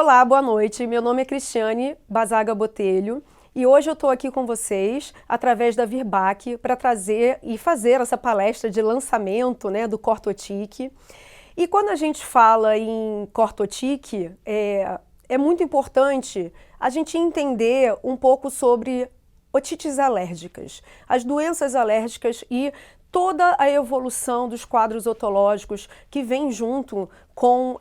Olá, boa noite. Meu nome é Cristiane Bazaga Botelho e hoje eu estou aqui com vocês através da Virbac para trazer e fazer essa palestra de lançamento, né, do Cortotique. E quando a gente fala em Cortotique, é muito importante a gente entender um pouco sobre otites alérgicas, as doenças alérgicas e toda a evolução dos quadros otológicos que vem junto com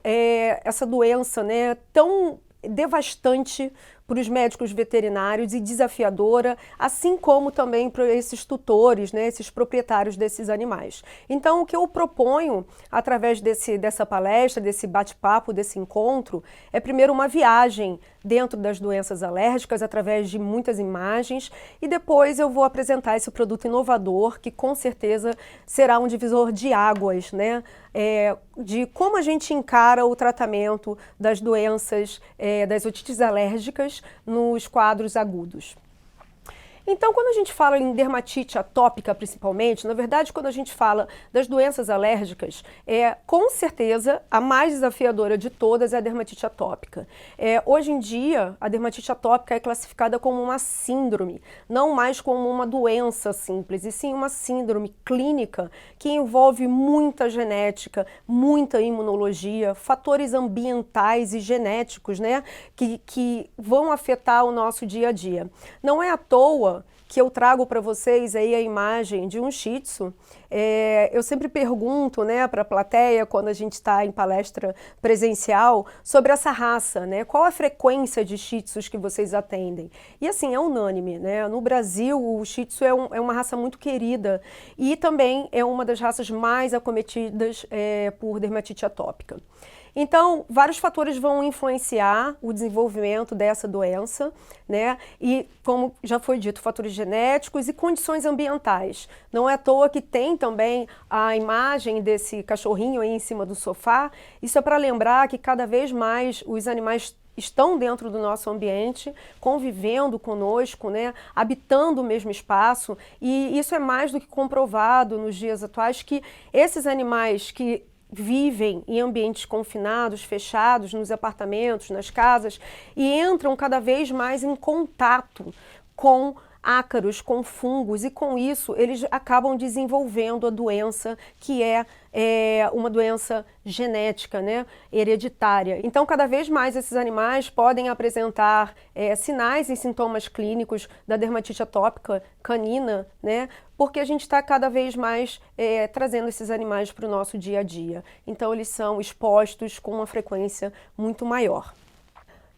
essa doença, né, tão devastante para os médicos veterinários e desafiadora, assim como também para esses tutores, né, esses proprietários desses animais. Então, o que eu proponho através dessa palestra, desse bate-papo, desse encontro, é primeiro uma viagem dentro das doenças alérgicas através de muitas imagens e depois eu vou apresentar esse produto inovador que com certeza será um divisor de águas, né? De como a gente encara o tratamento das doenças, das otites alérgicas nos quadros agudos. Então, quando a gente fala em dermatite atópica, principalmente, na verdade, quando a gente fala das doenças alérgicas, com certeza, a mais desafiadora de todas é a dermatite atópica. Hoje em dia, a dermatite atópica é classificada como uma síndrome, não mais como uma doença simples, e sim uma síndrome clínica que envolve muita genética, muita imunologia, fatores ambientais e genéticos, né, que vão afetar o nosso dia a dia. Não é à toa que eu trago para vocês aí a imagem de um Shih Tzu. Eu sempre pergunto, né, para a plateia, quando a gente está em palestra presencial, sobre essa raça, né? Qual a frequência de Shih Tzus que vocês atendem? E assim, é unânime, né? No Brasil, o Shih Tzu é uma raça muito querida e também é uma das raças mais acometidas por dermatite atópica. Então, vários fatores vão influenciar o desenvolvimento dessa doença, né? E, como já foi dito, fatores genéticos e condições ambientais. Não é à toa que tem também a imagem desse cachorrinho aí em cima do sofá. Isso é para lembrar que cada vez mais os animais estão dentro do nosso ambiente, convivendo conosco, né, habitando o mesmo espaço, e isso é mais do que comprovado nos dias atuais que esses animais que vivem em ambientes confinados, fechados, nos apartamentos, nas casas, e entram cada vez mais em contato com ácaros, com fungos, e com isso eles acabam desenvolvendo a doença que é uma doença genética, né, hereditária. Então, cada vez mais esses animais podem apresentar sinais e sintomas clínicos da dermatite atópica canina, né, porque a gente está cada vez mais trazendo esses animais para o nosso dia a dia. Então, eles são expostos com uma frequência muito maior.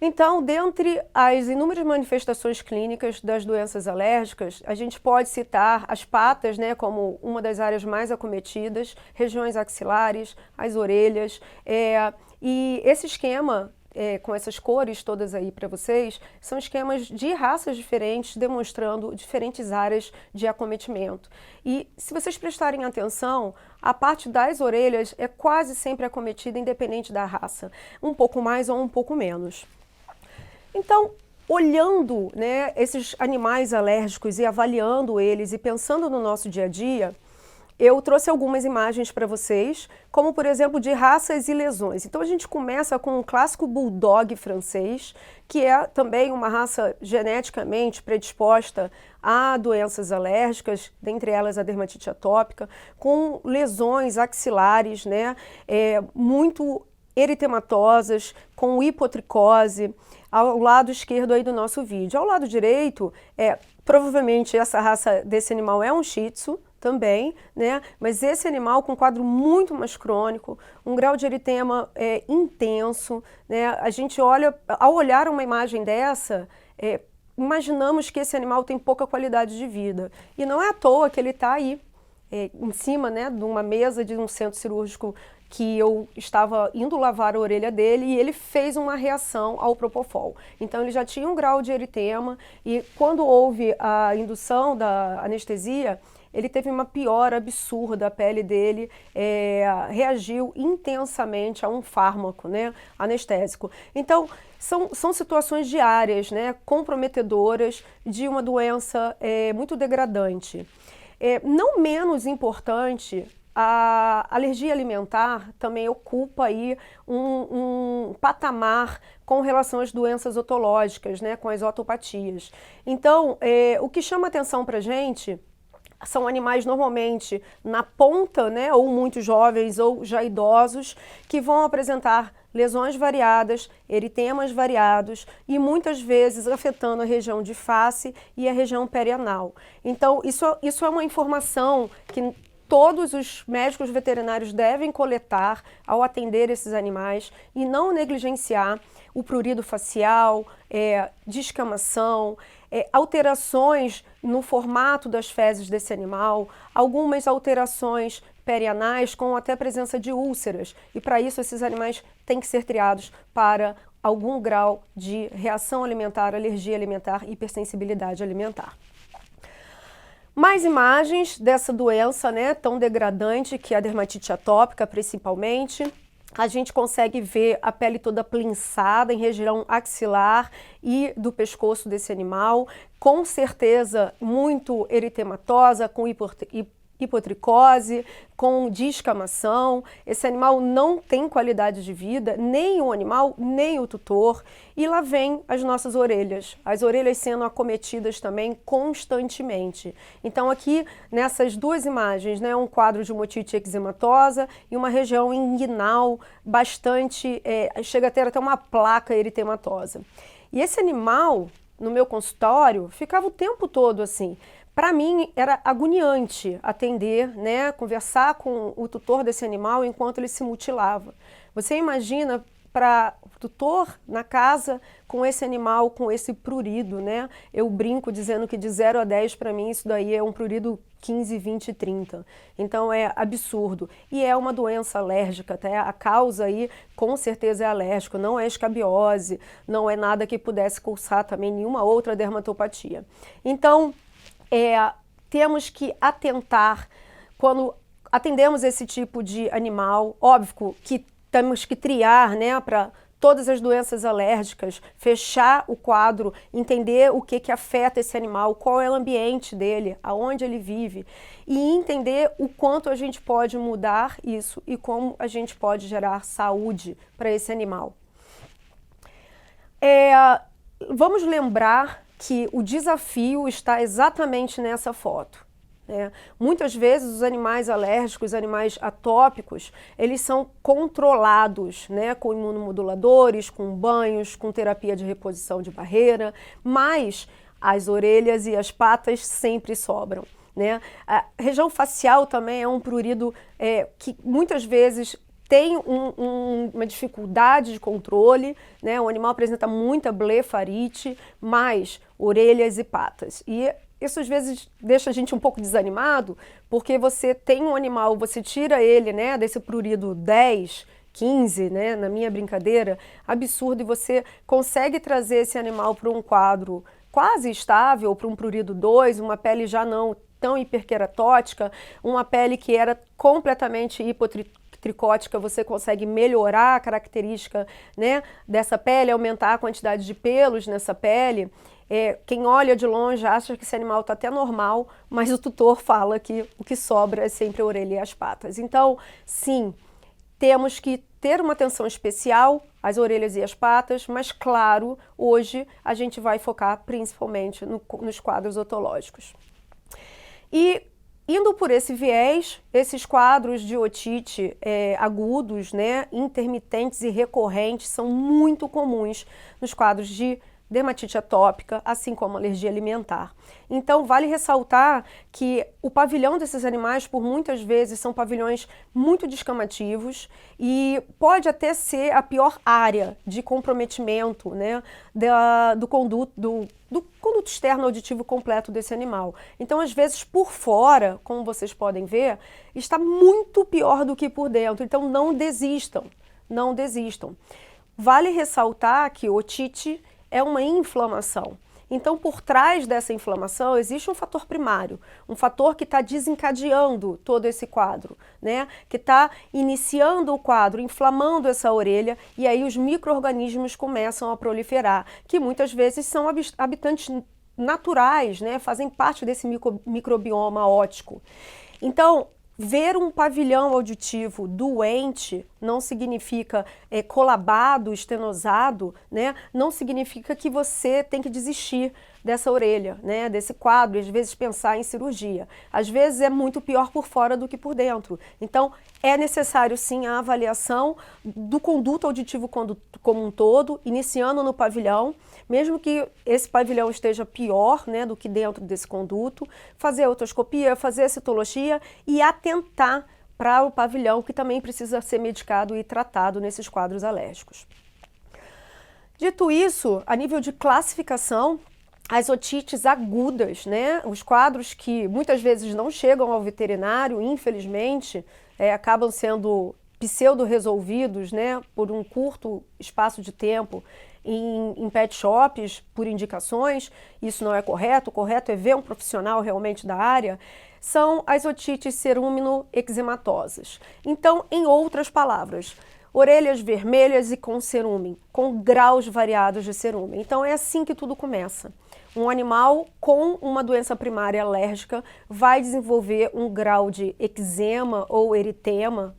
Então, dentre as inúmeras manifestações clínicas das doenças alérgicas, a gente pode citar as patas, né, como uma das áreas mais acometidas, regiões axilares, as orelhas, e esse esquema, com essas cores todas aí para vocês, são esquemas de raças diferentes, demonstrando diferentes áreas de acometimento. E se vocês prestarem atenção, a parte das orelhas é quase sempre acometida, independente da raça, um pouco mais ou um pouco menos. Então, olhando, né, esses animais alérgicos e avaliando eles e pensando no nosso dia a dia, eu trouxe algumas imagens para vocês, como por exemplo de raças e lesões. Então a gente começa com o clássico bulldog francês, que é também uma raça geneticamente predisposta a doenças alérgicas, dentre elas a dermatite atópica, com lesões axilares, né, muito eritematosas, com hipotricose, ao lado esquerdo aí do nosso vídeo. Ao lado direito, provavelmente essa raça desse animal é um Shih Tzu também, né? Mas esse animal com um quadro muito mais crônico, um grau de eritema intenso, né? A gente olha, ao olhar uma imagem dessa, imaginamos que esse animal tem pouca qualidade de vida. E não é à toa que ele está aí, em cima, né, de uma mesa de um centro cirúrgico que eu estava indo lavar a orelha dele e ele fez uma reação ao Propofol. Então ele já tinha um grau de eritema e quando houve a indução da anestesia, ele teve uma piora absurda, a pele dele reagiu intensamente a um fármaco, né, anestésico. Então, são situações diárias, né, comprometedoras de uma doença muito degradante. Não menos importante a alergia alimentar também ocupa aí um patamar com relação às doenças otológicas, né, com as otopatias. Então, o que chama atenção para a gente são animais normalmente na ponta, né, ou muito jovens ou já idosos, que vão apresentar lesões variadas, eritemas variados e muitas vezes afetando a região de face e a região perianal. Então, isso é uma informação que todos os médicos veterinários devem coletar ao atender esses animais e não negligenciar o prurido facial, descamação, alterações no formato das fezes desse animal, algumas alterações perianais com até presença de úlceras. E para isso esses animais têm que ser triados para algum grau de reação alimentar, alergia alimentar, hipersensibilidade alimentar. Mais imagens dessa doença, né, tão degradante que é a dermatite atópica principalmente. A gente consegue ver a pele toda plinçada em região axilar e do pescoço desse animal, com certeza muito eritematosa, com hipotricose, com descamação. Esse animal não tem qualidade de vida, nem o animal, nem o tutor. E lá vem as nossas orelhas, as orelhas sendo acometidas também constantemente. Então aqui, nessas duas imagens, né, um quadro de uma otite eczematosa e uma região inguinal bastante, chega a ter até uma placa eritematosa. E esse animal, no meu consultório, ficava o tempo todo assim. Para mim era agoniante atender, né, conversar com o tutor desse animal enquanto ele se mutilava. Você imagina para o tutor na casa com esse animal, com esse prurido, né? Eu brinco dizendo que de 0 a 10 para mim isso daí é um prurido 15, 20, 30. Então é absurdo. E é uma doença alérgica, tá? A causa aí com certeza é alérgica, não é escabiose, não é nada que pudesse cursar também nenhuma outra dermatopatia. Então, temos que atentar quando atendemos esse tipo de animal, óbvio que temos que triar, né, para todas as doenças alérgicas, fechar o quadro, entender o que afeta esse animal, qual é o ambiente dele, aonde ele vive, e entender o quanto a gente pode mudar isso e como a gente pode gerar saúde para esse animal. Vamos lembrar que o desafio está exatamente nessa foto. Muitas vezes os animais alérgicos, os animais atópicos, eles são controlados, né, com imunomoduladores, com banhos, com terapia de reposição de barreira, mas as orelhas e as patas sempre sobram. Né? A região facial também é um prurido que muitas vezes tem uma dificuldade de controle, né? O animal apresenta muita blefarite, mais orelhas e patas. E isso às vezes deixa a gente um pouco desanimado, porque você tem um animal, você tira ele, né, desse prurido 10, 15, né, na minha brincadeira, absurdo, e você consegue trazer esse animal para um quadro quase estável, para um prurido 2, uma pele já não tão hiperqueratótica, uma pele que era completamente hipotricótica, você consegue melhorar a característica, né, dessa pele, aumentar a quantidade de pelos nessa pele. Quem olha de longe acha que esse animal está até normal, mas o tutor fala que o que sobra é sempre a orelha e as patas. Então, sim, temos que ter uma atenção especial às orelhas e às patas, mas claro, hoje a gente vai focar principalmente nos quadros otológicos. E indo por esse viés, esses quadros de otite agudos, né, intermitentes e recorrentes são muito comuns nos quadros de dermatite atópica, assim como alergia alimentar. Então, vale ressaltar que o pavilhão desses animais, por muitas vezes, são pavilhões muito descamativos e pode até ser a pior área de comprometimento, né, do conduto externo auditivo completo desse animal. Então, às vezes, por fora, como vocês podem ver, está muito pior do que por dentro. Então, não desistam, não desistam. Vale ressaltar que otite é uma inflamação. Então, por trás dessa inflamação, existe um fator primário, um fator que está desencadeando todo esse quadro, né? Que está iniciando o quadro, inflamando essa orelha, e aí os micro-organismos começam a proliferar, que muitas vezes são habitantes naturais, né? Fazem parte desse microbioma ótico. Então, Ver um pavilhão auditivo doente não significa colabado, estenosado, né? Não significa que você tem que desistir dessa orelha, né? Desse quadro, e às vezes pensar em cirurgia. Às vezes é muito pior por fora do que por dentro. Então, é necessário sim a avaliação do conduto auditivo como um todo, iniciando no pavilhão, mesmo que esse pavilhão esteja pior, né, do que dentro desse conduto, fazer a otoscopia, fazer a citologia e atentar para o pavilhão, que também precisa ser medicado e tratado nesses quadros alérgicos. Dito isso, a nível de classificação, as otites agudas, né, os quadros que muitas vezes não chegam ao veterinário, infelizmente, acabam sendo pseudo-resolvidos, né, por um curto espaço de tempo em pet shops, por indicações. Isso não é correto. O correto é ver um profissional realmente da área. São as otites cerúmino-eczematosas. Então, em outras palavras, orelhas vermelhas e com cerúmen, com graus variados de cerúmen. Então, é assim que tudo começa. Um animal com uma doença primária alérgica vai desenvolver um grau de eczema ou eritema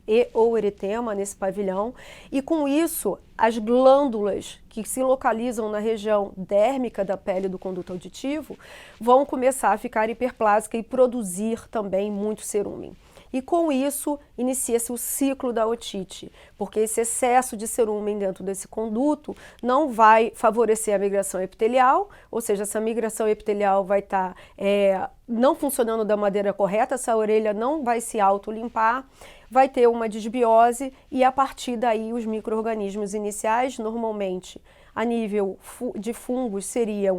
nesse pavilhão, e com isso as glândulas que se localizam na região dérmica da pele do conduto auditivo vão começar a ficar hiperplásicas e produzir também muito cerúmen. E com isso, inicia-se o ciclo da otite, porque esse excesso de cerúmen dentro desse conduto não vai favorecer a migração epitelial, ou seja, essa migração epitelial vai estar não funcionando da maneira correta, essa orelha não vai se autolimpar, vai ter uma disbiose e a partir daí os micro-organismos iniciais, normalmente a nível de fungos seria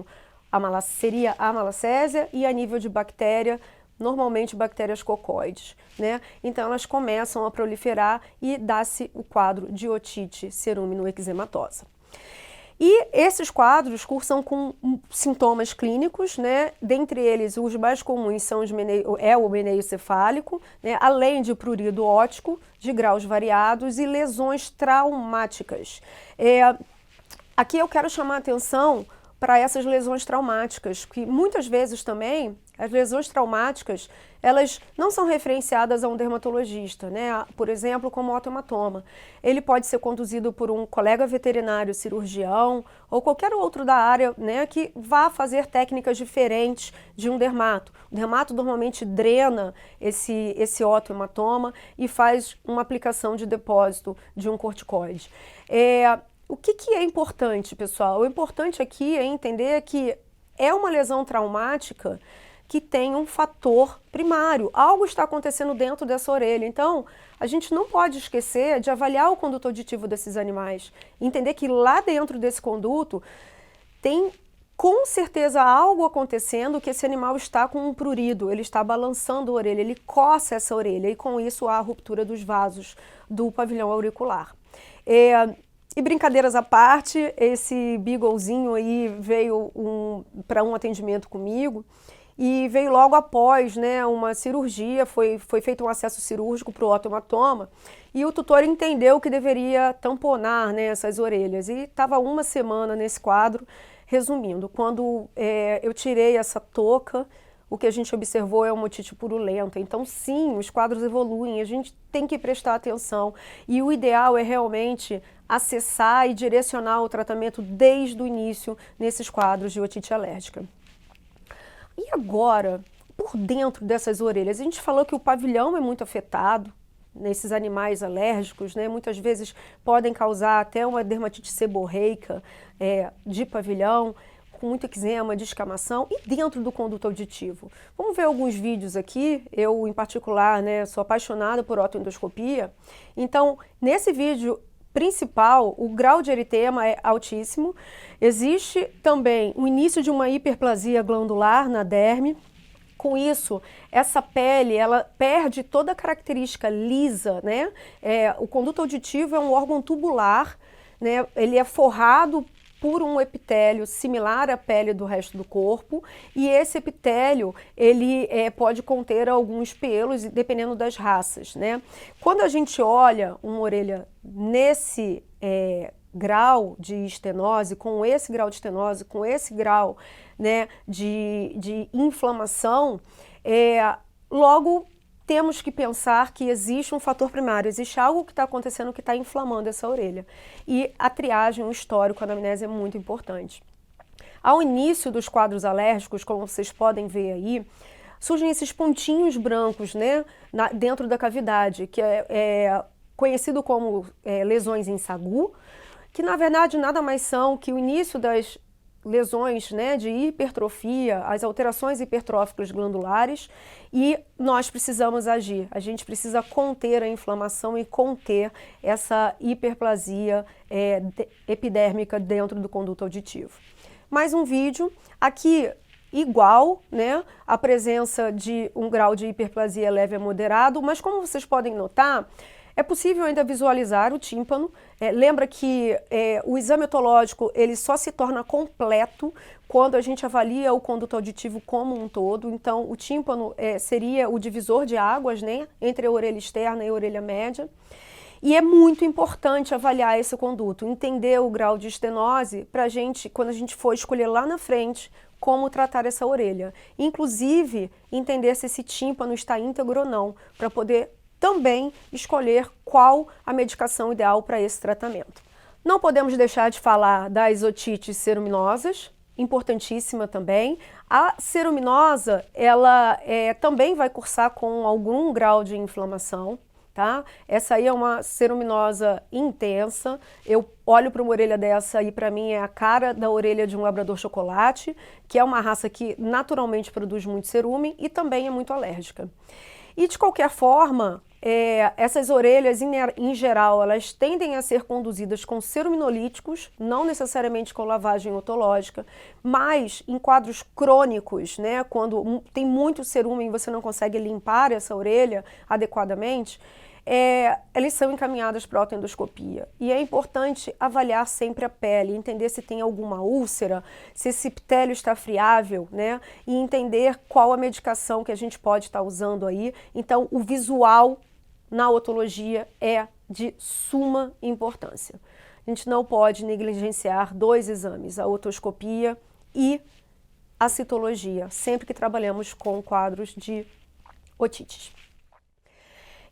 a malacésia e a nível de bactéria, normalmente bactérias cocoides, né? Então elas começam a proliferar e dá-se o quadro de otite cerúmino-eczematosa. E esses quadros cursam com sintomas clínicos, né? Dentre eles, os mais comuns são o meneio cefálico, né? Além de prurido óptico, de graus variados e lesões traumáticas. Aqui eu quero chamar a atenção para essas lesões traumáticas, que muitas vezes também, as lesões traumáticas, elas não são referenciadas a um dermatologista, né? Por exemplo, como otohematoma. Ele pode ser conduzido por um colega veterinário, cirurgião, ou qualquer outro da área, né, que vá fazer técnicas diferentes de um dermato. O dermato normalmente drena esse otohematoma e faz uma aplicação de depósito de um corticoide. O que é importante, pessoal? O importante aqui é entender que é uma lesão traumática que tem um fator primário. Algo está acontecendo dentro dessa orelha. Então, a gente não pode esquecer de avaliar o conduto auditivo desses animais. Entender que lá dentro desse conduto tem com certeza algo acontecendo, que esse animal está com um prurido, ele está balançando a orelha, ele coça essa orelha e com isso há a ruptura dos vasos do pavilhão auricular. E brincadeiras à parte, esse beaglezinho aí veio para um atendimento comigo e veio logo após, né, uma cirurgia, foi feito um acesso cirúrgico para o otohematoma e o tutor entendeu que deveria tamponar, né, essas orelhas e estava uma semana nesse quadro. Resumindo, quando eu tirei essa touca, o que a gente observou é uma otite purulenta. Então, sim, os quadros evoluem, a gente tem que prestar atenção. E o ideal é realmente acessar e direcionar o tratamento desde o início nesses quadros de otite alérgica. E agora, por dentro dessas orelhas, a gente falou que o pavilhão é muito afetado nesses animais alérgicos, né? Muitas vezes podem causar até uma dermatite seborreica de pavilhão, com muito eczema, descamação, e dentro do conduto auditivo. Vamos ver alguns vídeos aqui. Eu, em particular, né, sou apaixonada por otoendoscopia. Então, nesse vídeo principal, o grau de eritema é altíssimo. Existe também o início de uma hiperplasia glandular na derme. Com isso, essa pele, ela perde toda a característica lisa, né? O conduto auditivo é um órgão tubular, né? Ele é forrado por um epitélio similar à pele do resto do corpo, e esse epitélio, ele pode conter alguns pelos, dependendo das raças, né? Quando a gente olha uma orelha nesse grau de estenose, com esse grau de estenose, com esse grau, né, de inflamação, logo temos que pensar que existe um fator primário, existe algo que está acontecendo que está inflamando essa orelha. E a triagem, o histórico, a anamnese é muito importante. Ao início dos quadros alérgicos, como vocês podem ver aí, surgem esses pontinhos brancos, né, dentro da cavidade, que é conhecido como lesões em sagu, que na verdade nada mais são que o início das lesões, né, de hipertrofia, as alterações hipertróficas glandulares, e nós precisamos agir. A gente precisa conter a inflamação e conter essa hiperplasia epidérmica dentro do conduto auditivo. Mais um vídeo aqui igual, né, a presença de um grau de hiperplasia leve a moderado, mas como vocês podem notar, é possível ainda visualizar o tímpano. Lembra que o exame otológico ele só se torna completo quando a gente avalia o conduto auditivo como um todo. Então, o tímpano seria o divisor de águas, né, entre a orelha externa e a orelha média. E é muito importante avaliar esse conduto, entender o grau de estenose para a gente, quando a gente for escolher lá na frente como tratar essa orelha. Inclusive, entender se esse tímpano está íntegro ou não, para poder também escolher qual a medicação ideal para esse tratamento. Não podemos deixar de falar das otites ceruminosas, importantíssima também. A ceruminosa, ela também vai cursar com algum grau de inflamação, tá? Essa aí é uma ceruminosa intensa. Eu olho para uma orelha dessa e para mim é a cara da orelha de um labrador chocolate, que é uma raça que naturalmente produz muito cerume e também é muito alérgica. E de qualquer forma, essas orelhas, em geral, elas tendem a ser conduzidas com ceruminolíticos, não necessariamente com lavagem otológica, mas em quadros crônicos, né, quando tem muito cerume e você não consegue limpar essa orelha adequadamente, elas são encaminhadas para a autoendoscopia. E é importante avaliar sempre a pele, entender se tem alguma úlcera, se esse epitélio está friável, né? E entender qual a medicação que a gente pode estar usando aí. Então, o visual na otologia é de suma importância. A gente não pode negligenciar dois exames, a otoscopia e a citologia, sempre que trabalhamos com quadros de otites.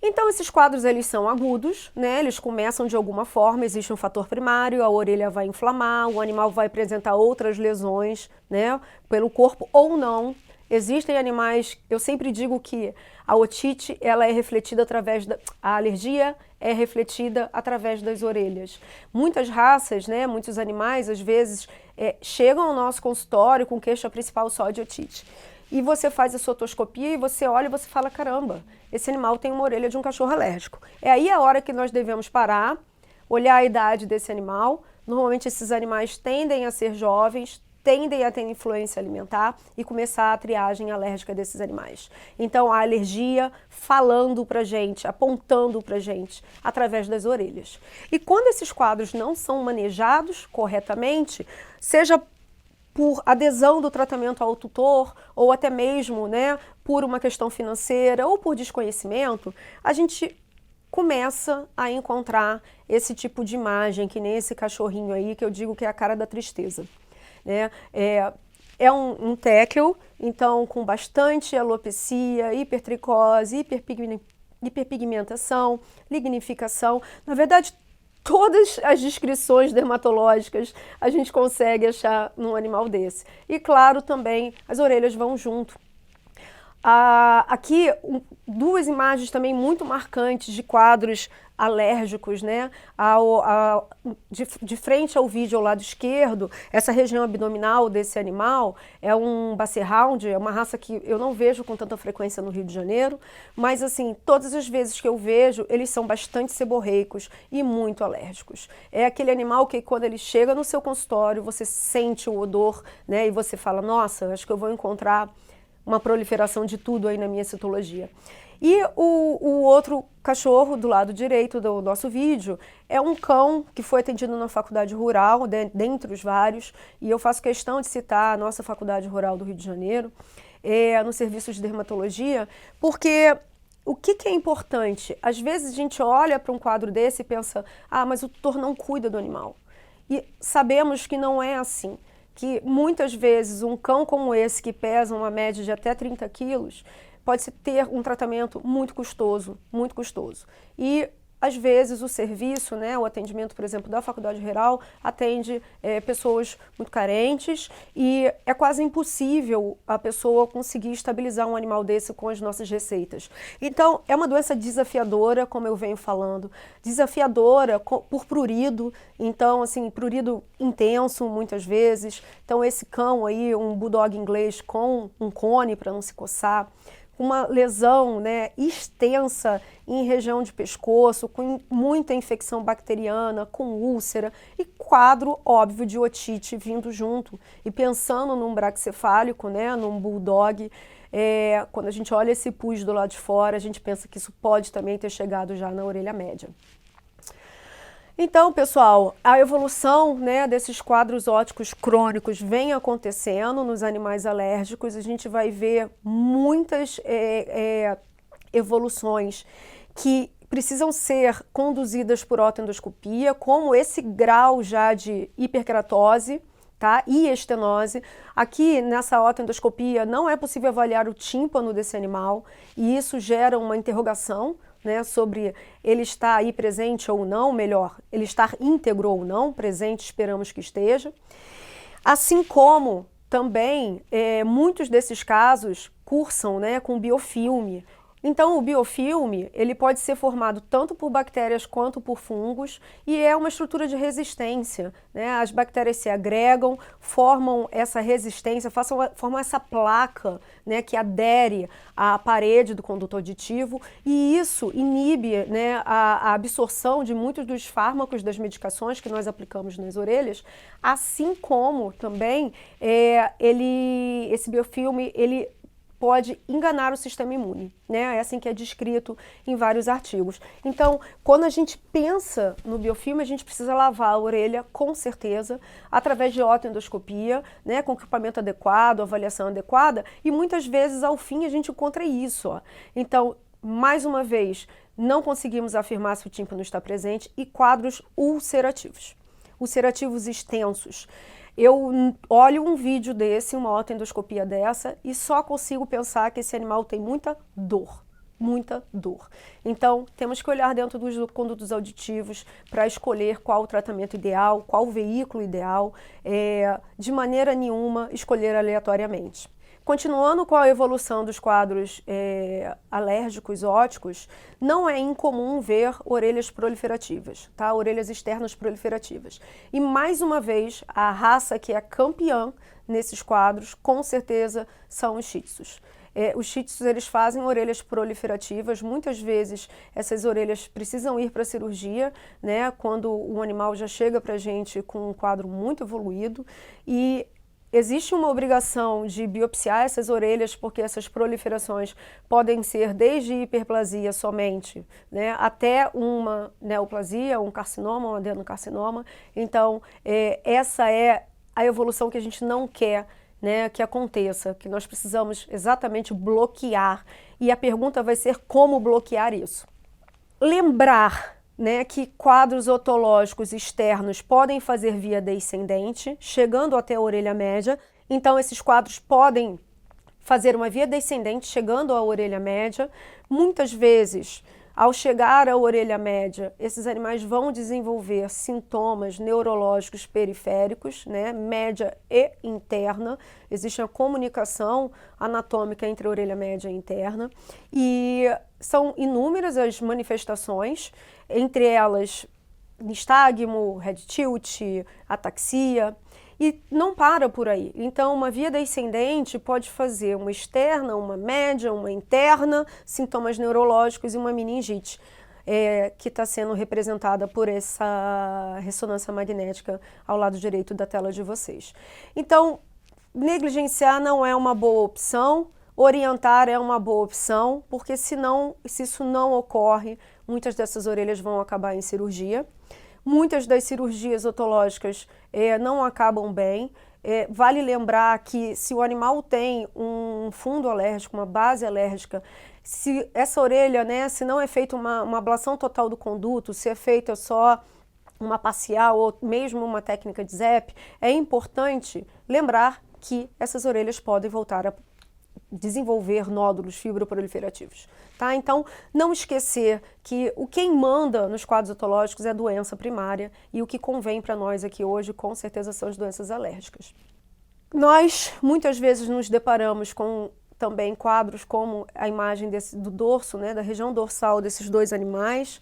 Então, esses quadros, eles são agudos, né? Eles começam de alguma forma, existe um fator primário, a orelha vai inflamar, o animal vai apresentar outras lesões, né? Pelo corpo ou não. Existem animais, eu sempre digo que a otite, ela é refletida através a alergia é refletida através das orelhas. Muitas raças, né, muitos animais, às vezes, chegam ao nosso consultório com queixa principal só de otite. E você faz a sua otoscopia e você olha e você fala, caramba, esse animal tem uma orelha de um cachorro alérgico. É aí a hora que nós devemos parar, olhar a idade desse animal. Normalmente esses animais tendem a ser jovens, tendem a ter influência alimentar e começar a triagem alérgica desses animais. Então, a alergia falando pra gente, apontando pra gente, através das orelhas. E quando esses quadros não são manejados corretamente, seja por adesão do tratamento ao tutor, ou até mesmo, né, por uma questão financeira, ou por desconhecimento, a gente começa a encontrar esse tipo de imagem, que nem esse cachorrinho aí, que eu digo que é a cara da tristeza. Né? É um teckel, então com bastante alopecia, hipertricose, hiperpigmentação, lignificação. Na verdade, todas as descrições dermatológicas a gente consegue achar num animal desse. E claro, também as orelhas vão junto. Aqui, duas imagens também muito marcantes de quadros alérgicos, né? De frente ao vídeo ao lado esquerdo, essa região abdominal desse animal é um Basset Hound, é uma raça que eu não vejo com tanta frequência no Rio de Janeiro, mas assim, todas as vezes que eu vejo, eles são bastante seborreicos e muito alérgicos. É aquele animal que quando ele chega no seu consultório, você sente o odor, né? E você fala, nossa, acho que eu vou encontrar uma proliferação de tudo aí na minha citologia. E o outro cachorro do lado direito do nosso vídeo é um cão que foi atendido na faculdade rural, dentre os vários, e eu faço questão de citar a nossa faculdade rural do Rio de Janeiro, no serviço de dermatologia, porque o que é importante? Às vezes a gente olha para um quadro desse e pensa, mas o tutor não cuida do animal. E sabemos que não é assim. Que muitas vezes um cão como esse, que pesa uma média de até 30 quilos, pode-se ter um tratamento muito custoso, muito custoso. E às vezes o serviço, né, o atendimento, por exemplo, da Faculdade Rural atende pessoas muito carentes e é quase impossível a pessoa conseguir estabilizar um animal desse com as nossas receitas. Então, é uma doença desafiadora, como eu venho falando, desafiadora por prurido, então, assim, prurido intenso muitas vezes. Então, esse cão aí, um bulldog inglês com um cone para não se coçar, uma lesão, né, extensa em região de pescoço, com muita infecção bacteriana, com úlcera e quadro óbvio de otite vindo junto. E pensando num braquicefálico, né, num bulldog, quando a gente olha esse pus do lado de fora, a gente pensa que isso pode também ter chegado já na orelha média. Então, pessoal, a evolução, né, desses quadros óticos crônicos vem acontecendo nos animais alérgicos. A gente vai ver muitas evoluções que precisam ser conduzidas por otoendoscopia, como esse grau já de hiperkeratose, tá? E estenose. Aqui nessa otoendoscopia não é possível avaliar o tímpano desse animal e isso gera uma interrogação, né, sobre ele estar aí presente ou não, melhor, ele estar íntegro ou não, presente esperamos que esteja. Assim como também muitos desses casos cursam, né, com biofilme. Então o biofilme ele pode ser formado tanto por bactérias quanto por fungos e é uma estrutura de resistência, né? As bactérias se agregam, formam essa resistência, formam essa placa, né, que adere à parede do conduto auditivo e isso inibe, né, a absorção de muitos dos fármacos das medicações que nós aplicamos nas orelhas, assim como também esse biofilme ele pode enganar o sistema imune, né? É assim que é descrito em vários artigos. Então, quando a gente pensa no biofilme, a gente precisa lavar a orelha, com certeza, através de otoendoscopia, né? Com equipamento adequado, avaliação adequada, e muitas vezes, ao fim, a gente encontra isso, ó. Então, mais uma vez, não conseguimos afirmar se o tímpano está presente e quadros ulcerativos. Ulcerativos extensos. Eu olho um vídeo desse, uma otoendoscopia dessa, e só consigo pensar que esse animal tem muita dor. Muita dor. Então, temos que olhar dentro dos condutos auditivos para escolher qual o tratamento ideal, qual o veículo ideal, de maneira nenhuma escolher aleatoriamente. Continuando com a evolução dos quadros alérgicos óticos, não é incomum ver orelhas proliferativas, tá? Orelhas externas proliferativas. E mais uma vez, a raça que é campeã nesses quadros, com certeza, são os shih tzus. Os shih tzus, eles fazem orelhas proliferativas, muitas vezes essas orelhas precisam ir para a cirurgia, né? Quando o animal já chega para a gente com um quadro muito evoluído e existe uma obrigação de biopsiar essas orelhas porque essas proliferações podem ser desde hiperplasia somente, né, até uma neoplasia, um carcinoma, um adenocarcinoma. Então, essa é a evolução que a gente não quer, né, que aconteça, que nós precisamos exatamente bloquear. E a pergunta vai ser como bloquear isso. Lembrar, né, que quadros otológicos externos podem fazer via descendente, chegando até a orelha média. Então, esses quadros podem fazer uma via descendente, chegando à orelha média. Muitas vezes, ao chegar à orelha média, esses animais vão desenvolver sintomas neurológicos periféricos, né, média e interna. Existe a comunicação anatômica entre a orelha média e interna. E são inúmeras as manifestações, entre elas nistagmo, head tilt, ataxia, e não para por aí. Então, uma via descendente pode fazer uma externa, uma média, uma interna, sintomas neurológicos e uma meningite, que está sendo representada por essa ressonância magnética ao lado direito da tela de vocês. Então, negligenciar não é uma boa opção, orientar é uma boa opção, porque se isso não ocorre, muitas dessas orelhas vão acabar em cirurgia. Muitas das cirurgias otológicas não acabam bem. Vale lembrar que se o animal tem um fundo alérgico, uma base alérgica, se essa orelha, né, se não é feita uma ablação total do conduto, se é feita só uma parcial ou mesmo uma técnica de ZEP, é importante lembrar que essas orelhas podem voltar a desenvolver nódulos fibroproliferativos. Tá? Então, não esquecer que quem manda nos quadros etológicos é a doença primária e o que convém para nós aqui hoje, com certeza, são as doenças alérgicas. Nós, muitas vezes, nos deparamos com também quadros como a imagem do dorso, né, da região dorsal desses dois animais,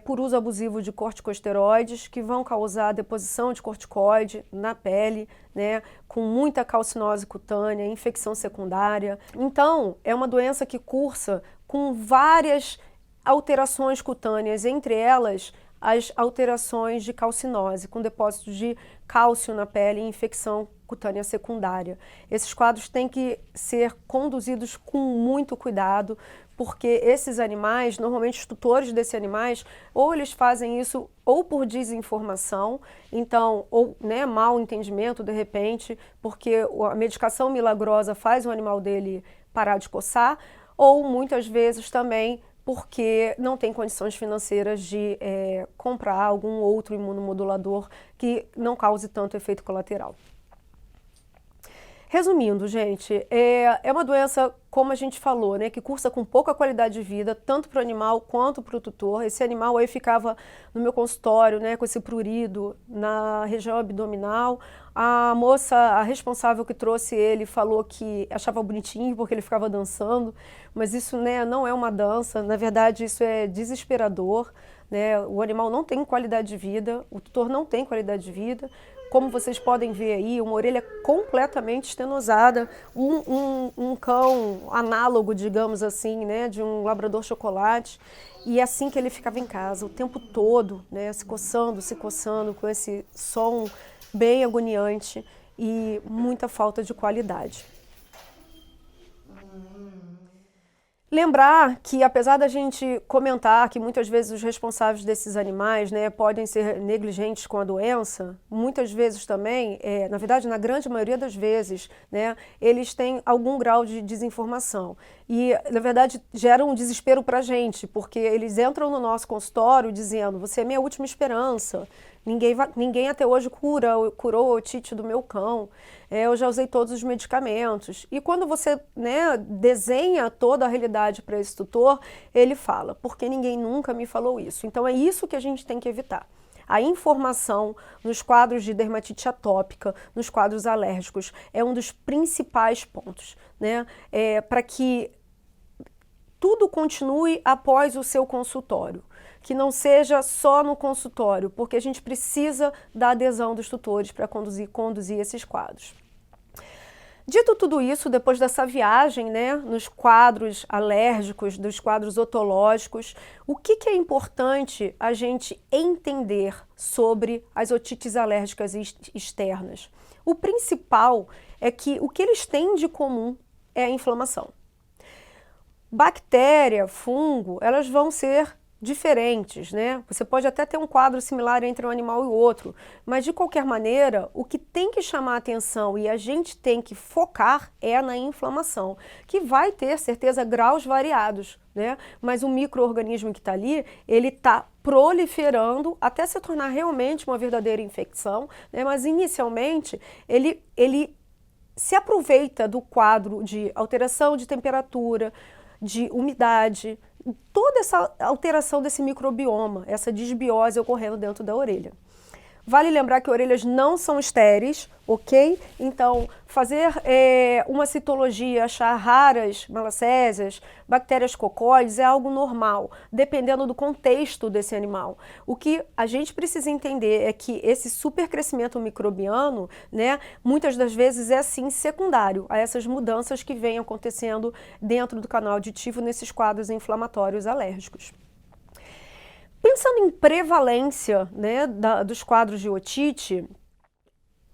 por uso abusivo de corticosteroides, que vão causar deposição de corticoide na pele, né, com muita calcinose cutânea, infecção secundária. Então, é uma doença que cursa com várias alterações cutâneas, entre elas as alterações de calcinose, com depósitos de cálcio na pele e infecção cutânea secundária. Esses quadros têm que ser conduzidos com muito cuidado, porque esses animais, normalmente os tutores desses animais, ou eles fazem isso ou por desinformação, então, ou mau entendimento de repente, porque a medicação milagrosa faz o animal dele parar de coçar, ou muitas vezes também porque não tem condições financeiras de comprar algum outro imunomodulador que não cause tanto efeito colateral. Resumindo, gente, é uma doença, como a gente falou, né, que cursa com pouca qualidade de vida, tanto para o animal quanto para o tutor. Esse animal aí ficava no meu consultório, né, com esse prurido na região abdominal. A moça, a responsável que trouxe ele, falou que achava bonitinho porque ele ficava dançando, mas isso, né, não é uma dança, na verdade isso é desesperador, né? O animal não tem qualidade de vida, o tutor não tem qualidade de vida. Como vocês podem ver aí, uma orelha completamente estenosada, um cão análogo, digamos assim, né, de um labrador chocolate. E é assim que ele ficava em casa, o tempo todo, né, se coçando, com esse som bem agoniante e muita falta de qualidade. Lembrar que, apesar da gente comentar que muitas vezes os responsáveis desses animais, né, podem ser negligentes com a doença, muitas vezes também, na verdade, na grande maioria das vezes, né, eles têm algum grau de desinformação. E, na verdade, geram um desespero para a gente, porque eles entram no nosso consultório dizendo: você é minha última esperança. Ninguém até hoje curou a otite do meu cão, eu já usei todos os medicamentos. E quando você, né, desenha toda a realidade para esse tutor, ele fala: porque ninguém nunca me falou isso. Então é isso que a gente tem que evitar. A informação nos quadros de dermatite atópica, nos quadros alérgicos, é um dos principais pontos, né, para que tudo continue após o seu consultório. Que não seja só no consultório, porque a gente precisa da adesão dos tutores para conduzir esses quadros. Dito tudo isso, depois dessa viagem, né, nos quadros alérgicos, dos quadros otológicos, o que é importante a gente entender sobre as otites alérgicas externas? O principal é que o que eles têm de comum é a inflamação. Bactéria, fungo, elas vão ser diferentes, né? Você pode até ter um quadro similar entre um animal e o outro, mas de qualquer maneira, o que tem que chamar a atenção e a gente tem que focar é na inflamação, que vai ter, certeza, graus variados, né? Mas o micro-organismo que está ali, ele está proliferando até se tornar realmente uma verdadeira infecção, né? Mas inicialmente, ele se aproveita do quadro de alteração de temperatura, de umidade, toda essa alteração desse microbioma, essa disbiose ocorrendo dentro da orelha. Vale lembrar que orelhas não são estéreis, ok? Então, fazer uma citologia, achar raras malacésias, bactérias cocóides é algo normal, dependendo do contexto desse animal. O que a gente precisa entender é que esse supercrescimento microbiano, né, muitas das vezes é sim secundário a essas mudanças que vêm acontecendo dentro do canal auditivo nesses quadros inflamatórios alérgicos. Pensando em prevalência, né, dos quadros de otite,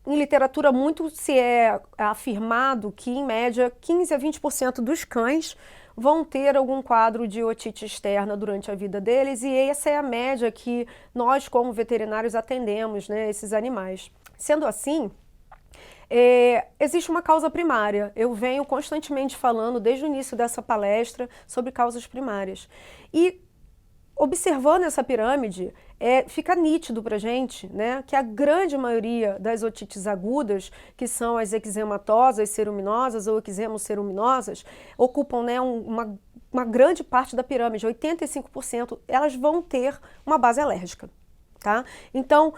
em literatura muito se é afirmado que, em média, 15 a 20% dos cães vão ter algum quadro de otite externa durante a vida deles, e essa é a média que nós, como veterinários, atendemos, né, esses animais. Sendo assim, existe uma causa primária. Eu venho constantemente falando, desde o início dessa palestra, sobre causas primárias. E observando essa pirâmide, fica nítido para a gente, né, que a grande maioria das otites agudas, que são as eczematosas, ceruminosas ou eczemoceruminosas, ocupam, né, uma grande parte da pirâmide, 85%, elas vão ter uma base alérgica, tá? Então,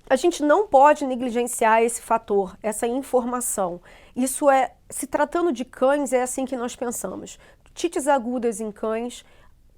a gente não pode negligenciar esse fator, essa informação. Isso se tratando de cães, é assim que nós pensamos. Otites agudas em cães,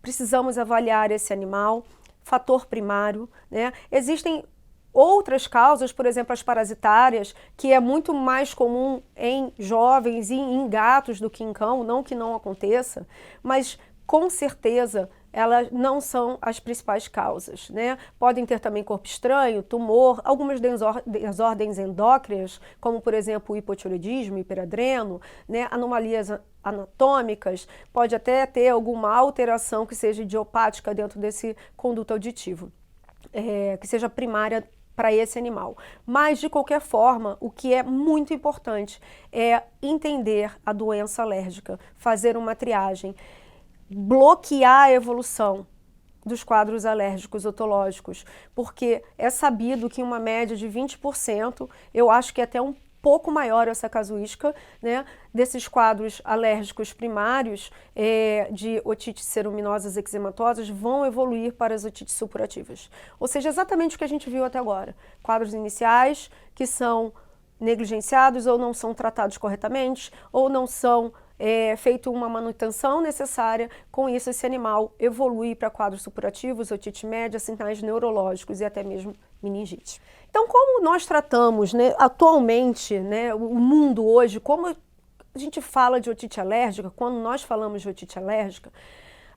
precisamos avaliar esse animal, fator primário, né? Existem outras causas, por exemplo, as parasitárias, que é muito mais comum em jovens e em gatos do que em cão, não que não aconteça, mas com certeza elas não são as principais causas, né? Podem ter também corpo estranho, tumor, algumas desordens endócrinas, como por exemplo o hipotireoidismo, hiperadreno, né? Anomalias anatômicas, pode até ter alguma alteração que seja idiopática dentro desse conduto auditivo, que seja primária para esse animal. Mas, de qualquer forma, o que é muito importante é entender a doença alérgica, fazer uma triagem, bloquear a evolução dos quadros alérgicos otológicos, porque é sabido que uma média de 20%, eu acho que é até um pouco maior essa casuística, né, desses quadros alérgicos primários de otites ceruminosas eczematosas vão evoluir para as otites supurativas. Ou seja, exatamente o que a gente viu até agora. Quadros iniciais que são negligenciados ou não são tratados corretamente, ou não são feito uma manutenção necessária, com isso esse animal evolui para quadros supurativos, otite média, sinais neurológicos e até mesmo meningite. Então, como nós tratamos, né, atualmente, né, o mundo hoje, como a gente fala de otite alérgica, quando nós falamos de otite alérgica,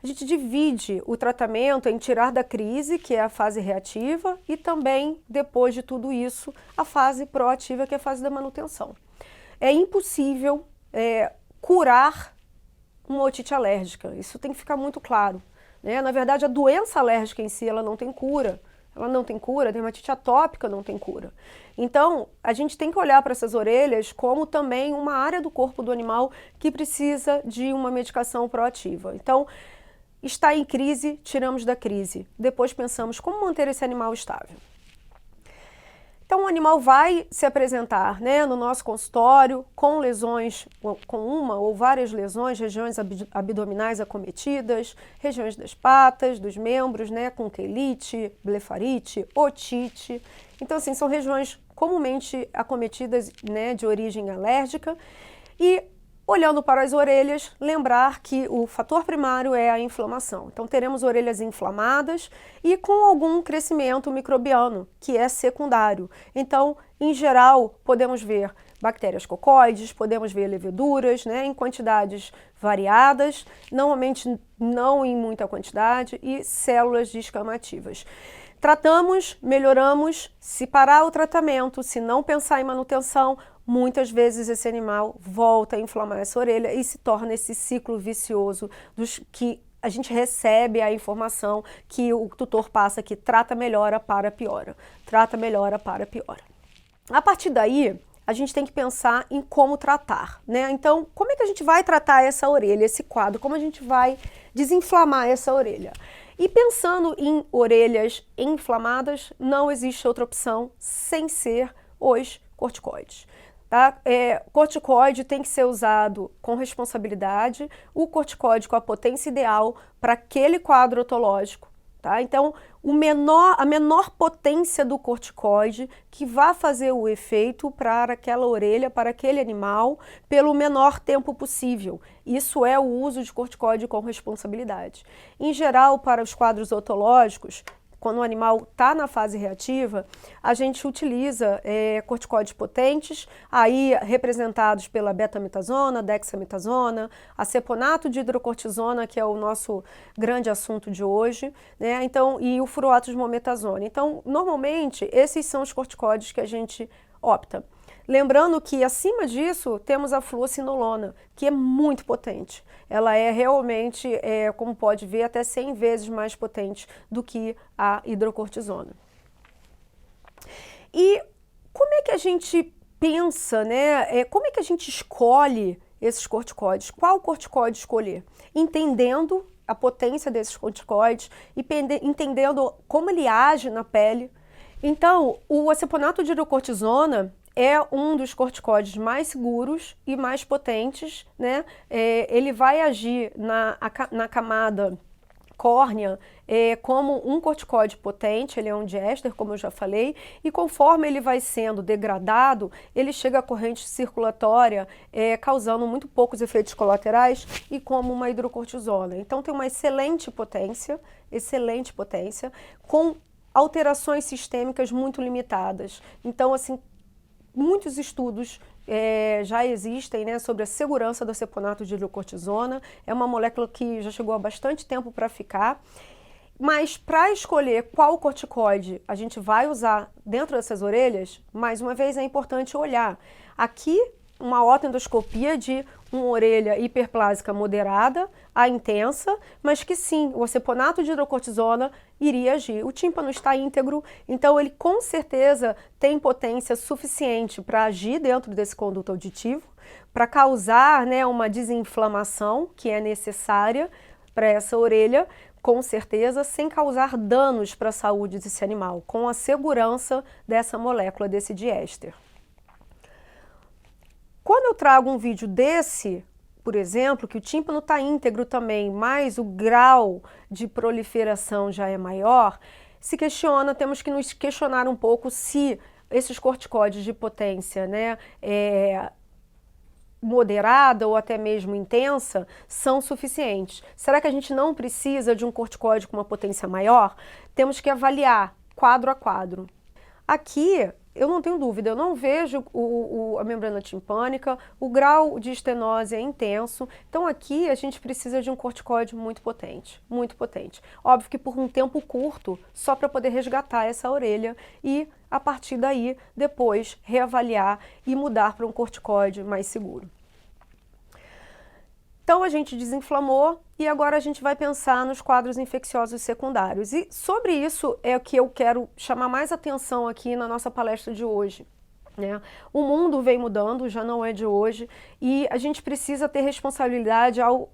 a gente divide o tratamento em tirar da crise, que é a fase reativa, e também, depois de tudo isso, a fase proativa, que é a fase da manutenção. É impossível curar uma otite alérgica, isso tem que ficar muito claro, né? Na verdade, a doença alérgica em si, ela não tem cura. Ela não tem cura, a dermatite atópica não tem cura. Então, a gente tem que olhar para essas orelhas como também uma área do corpo do animal que precisa de uma medicação proativa. Então, está em crise, tiramos da crise. Depois pensamos como manter esse animal estável. Então, o animal vai se apresentar, né, no nosso consultório com lesões, com uma ou várias lesões, regiões abdominais acometidas, regiões das patas, dos membros, né, com quelite, blefarite, otite. Então, assim, são regiões comumente acometidas, né, de origem alérgica. E, olhando para as orelhas, lembrar que o fator primário é a inflamação. Então, teremos orelhas inflamadas e com algum crescimento microbiano, que é secundário. Então, em geral, podemos ver bactérias cocóides, podemos ver leveduras, né, em quantidades variadas, normalmente não em muita quantidade, e células descamativas. Tratamos, melhoramos, se parar o tratamento, se não pensar em manutenção, muitas vezes esse animal volta a inflamar essa orelha e se torna esse ciclo vicioso dos que a gente recebe a informação que o tutor passa que trata, melhora, para, piora. Trata, melhora, para, piora. A partir daí, a gente tem que pensar em como tratar, né? Então, como é que a gente vai tratar essa orelha, esse quadro? Como a gente vai desinflamar essa orelha? E pensando em orelhas inflamadas, não existe outra opção sem ser os corticoides. Tá? Corticoide tem que ser usado com responsabilidade, o corticoide com a potência ideal para aquele quadro otológico. Tá? Então, a menor potência do corticoide que vai fazer o efeito para aquela orelha, para aquele animal, pelo menor tempo possível. Isso é o uso de corticoide com responsabilidade. Em geral, para os quadros otológicos, quando o animal está na fase reativa, a gente utiliza corticoides potentes, aí representados pela betametazona, dexametasona, aceponato de hidrocortisona, que é o nosso grande assunto de hoje, né? Então, e o furoato de mometasona. Então, normalmente, esses são os corticoides que a gente opta. Lembrando que, acima disso, temos a fluocinolona, que é muito potente. Ela é realmente, como pode ver, até 100 vezes mais potente do que a hidrocortisona. E como é que a gente pensa, né? Como é que a gente escolhe esses corticoides? Qual corticoide escolher? Entendendo a potência desses corticoides e entendendo como ele age na pele. Então, o aceponato de hidrocortisona é um dos corticoides mais seguros e mais potentes, né? Ele vai agir na camada córnea como um corticoide potente, ele é um diéster, como eu já falei, e conforme ele vai sendo degradado, ele chega à corrente circulatória, causando muito poucos efeitos colaterais e como uma hidrocortisona. Então tem uma excelente potência, com alterações sistêmicas muito limitadas. Então, assim, muitos estudos já existem, né, sobre a segurança do aceponato de hidrocortisona. É uma molécula que já chegou há bastante tempo para ficar. Mas para escolher qual corticoide a gente vai usar dentro dessas orelhas, mais uma vez é importante olhar. Aqui, uma otoendoscopia de uma orelha hiperplásica moderada a intensa, mas que sim, o aceponato de hidrocortisona iria agir. O tímpano está íntegro, então ele com certeza tem potência suficiente para agir dentro desse conduto auditivo, para causar, né, uma desinflamação que é necessária para essa orelha, com certeza, sem causar danos para a saúde desse animal, com a segurança dessa molécula, desse diéster. Quando eu trago um vídeo desse, por exemplo, que o tímpano está íntegro também, mas o grau de proliferação já é maior, temos que nos questionar um pouco se esses corticoides de potência, né, moderada ou até mesmo intensa, são suficientes. Será que a gente não precisa de um corticoide com uma potência maior? Temos que avaliar quadro a quadro. Aqui, eu não tenho dúvida, eu não vejo a membrana timpânica, o grau de estenose é intenso, então aqui a gente precisa de um corticoide muito potente, muito potente. Óbvio que por um tempo curto, só para poder resgatar essa orelha e, a partir daí, depois reavaliar e mudar para um corticoide mais seguro. Então a gente desinflamou e agora a gente vai pensar nos quadros infecciosos secundários. E sobre isso é o que eu quero chamar mais atenção aqui na nossa palestra de hoje, né? O mundo vem mudando, já não é de hoje, e a gente precisa ter responsabilidade ao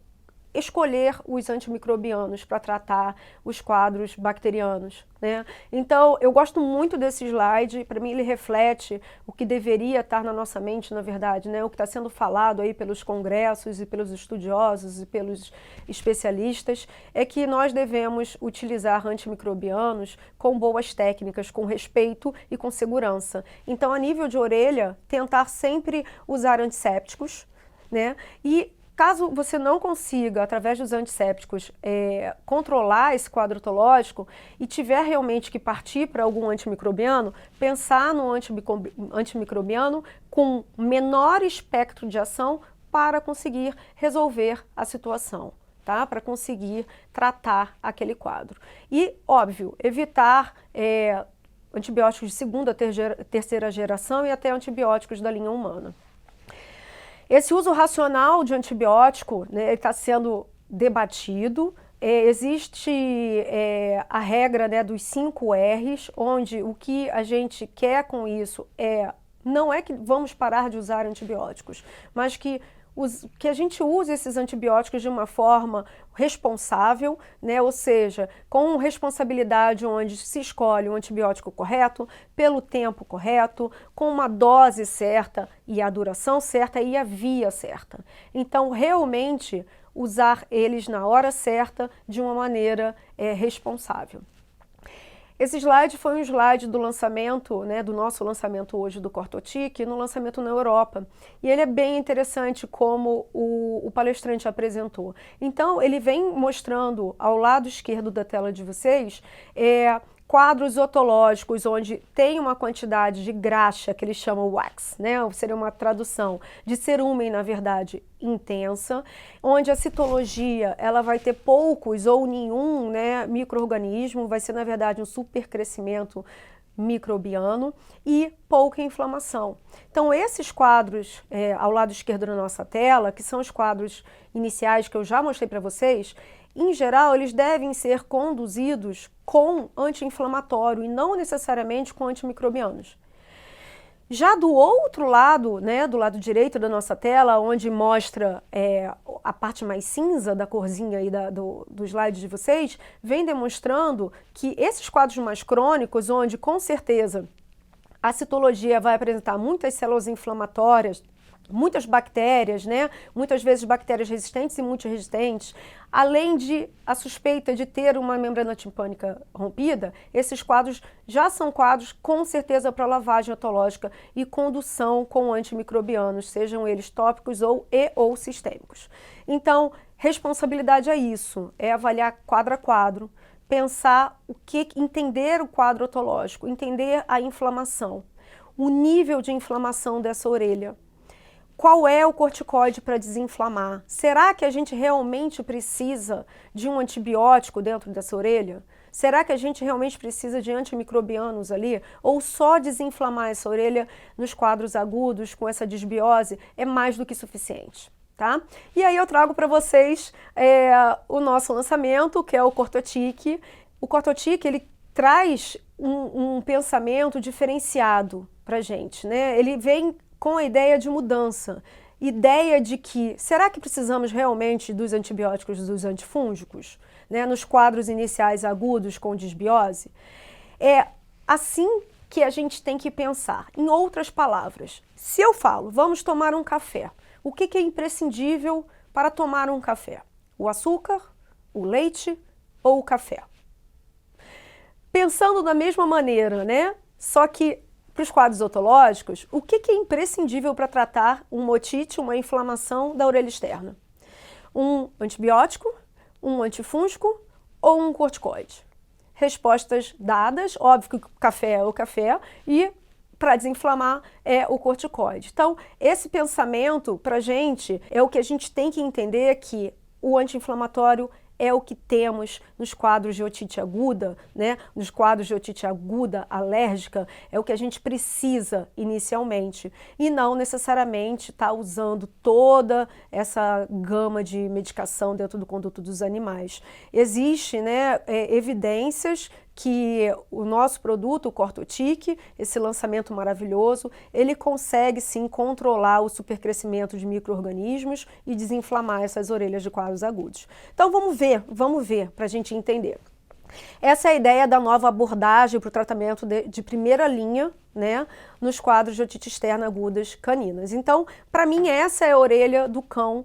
escolher os antimicrobianos para tratar os quadros bacterianos, né? Então, eu gosto muito desse slide, para mim ele reflete o que deveria estar na nossa mente, na verdade, né? O que está sendo falado aí pelos congressos e pelos estudiosos e pelos especialistas, é que nós devemos utilizar antimicrobianos com boas técnicas, com respeito e com segurança. Então, a nível de orelha, tentar sempre usar antissépticos, né? E caso você não consiga, através dos antissépticos, controlar esse quadro otológico e tiver realmente que partir para algum antimicrobiano, pensar no antimicrobiano com menor espectro de ação para conseguir resolver a situação, tá? Para conseguir tratar aquele quadro. E, óbvio, evitar antibióticos de segunda, terceira geração e até antibióticos da linha humana. Esse uso racional de antibiótico, né, está sendo debatido. Existe a regra, né, dos 5 R's, onde o que a gente quer com isso não é que vamos parar de usar antibióticos, mas que a gente use esses antibióticos de uma forma responsável, né? Ou seja, com responsabilidade, onde se escolhe o antibiótico correto, pelo tempo correto, com uma dose certa e a duração certa e a via certa. Então, realmente, usar eles na hora certa, de uma maneira responsável. Esse slide foi um slide do lançamento, né, do nosso lançamento hoje do Cortotic, no lançamento na Europa. E ele é bem interessante como o palestrante apresentou. Então, ele vem mostrando ao lado esquerdo da tela de vocês quadros otológicos onde tem uma quantidade de graxa, que eles chamam wax, né? Seria uma tradução de cerúmen, na verdade, intensa, onde a citologia ela vai ter poucos ou nenhum, né, micro-organismo, vai ser, na verdade, um supercrescimento microbiano e pouca inflamação. Então, esses quadros ao lado esquerdo da nossa tela, que são os quadros iniciais que eu já mostrei para vocês, em geral, eles devem ser conduzidos com anti-inflamatório e não necessariamente com antimicrobianos. Já do outro lado, né, do lado direito da nossa tela, onde mostra a parte mais cinza da corzinha aí do slide de vocês, vem demonstrando que esses quadros mais crônicos, onde com certeza a citologia vai apresentar muitas células inflamatórias, muitas bactérias, né? Muitas vezes bactérias resistentes e multiresistentes, além de a suspeita de ter uma membrana timpânica rompida, esses quadros já são quadros com certeza para lavagem otológica e condução com antimicrobianos, sejam eles tópicos ou sistêmicos. Então, responsabilidade é isso, é avaliar quadro a quadro, pensar entender o quadro otológico, entender a inflamação, o nível de inflamação dessa orelha. Qual é o corticoide para desinflamar? Será que a gente realmente precisa de um antibiótico dentro dessa orelha? Será que a gente realmente precisa de antimicrobianos ali? Ou só desinflamar essa orelha nos quadros agudos com essa disbiose é mais do que suficiente? Tá? E aí eu trago para vocês o nosso lançamento, que é o Cortotique. O Cortotique, ele traz um pensamento diferenciado para a gente, né? Ele vem com a ideia de mudança, ideia de que, será que precisamos realmente dos antibióticos, dos antifúngicos, né, nos quadros iniciais agudos com disbiose? É assim que a gente tem que pensar. Em outras palavras, se eu falo, vamos tomar um café, o que é imprescindível para tomar um café? O açúcar, o leite ou o café? Pensando da mesma maneira, né? Só que para os quadros otológicos, o que é imprescindível para tratar uma otite, uma inflamação da orelha externa? Um antibiótico, um antifúngico ou um corticoide? Respostas dadas, óbvio que o café é o café e para desinflamar é o corticoide. Então, esse pensamento para a gente é o que a gente tem que entender, que o anti-inflamatório é o que temos nos quadros de otite aguda, né? Nos quadros de otite aguda alérgica, é o que a gente precisa inicialmente e não necessariamente estar usando toda essa gama de medicação dentro do conduto dos animais. Existe, né, evidências que o nosso produto, o Cortotique, esse lançamento maravilhoso, ele consegue sim controlar o supercrescimento de micro-organismos e desinflamar essas orelhas de quadros agudos. Então vamos ver para a gente entender. Essa é a ideia da nova abordagem para o tratamento de primeira linha, né, nos quadros de otite externa agudas caninas. Então, para mim, essa é a orelha do cão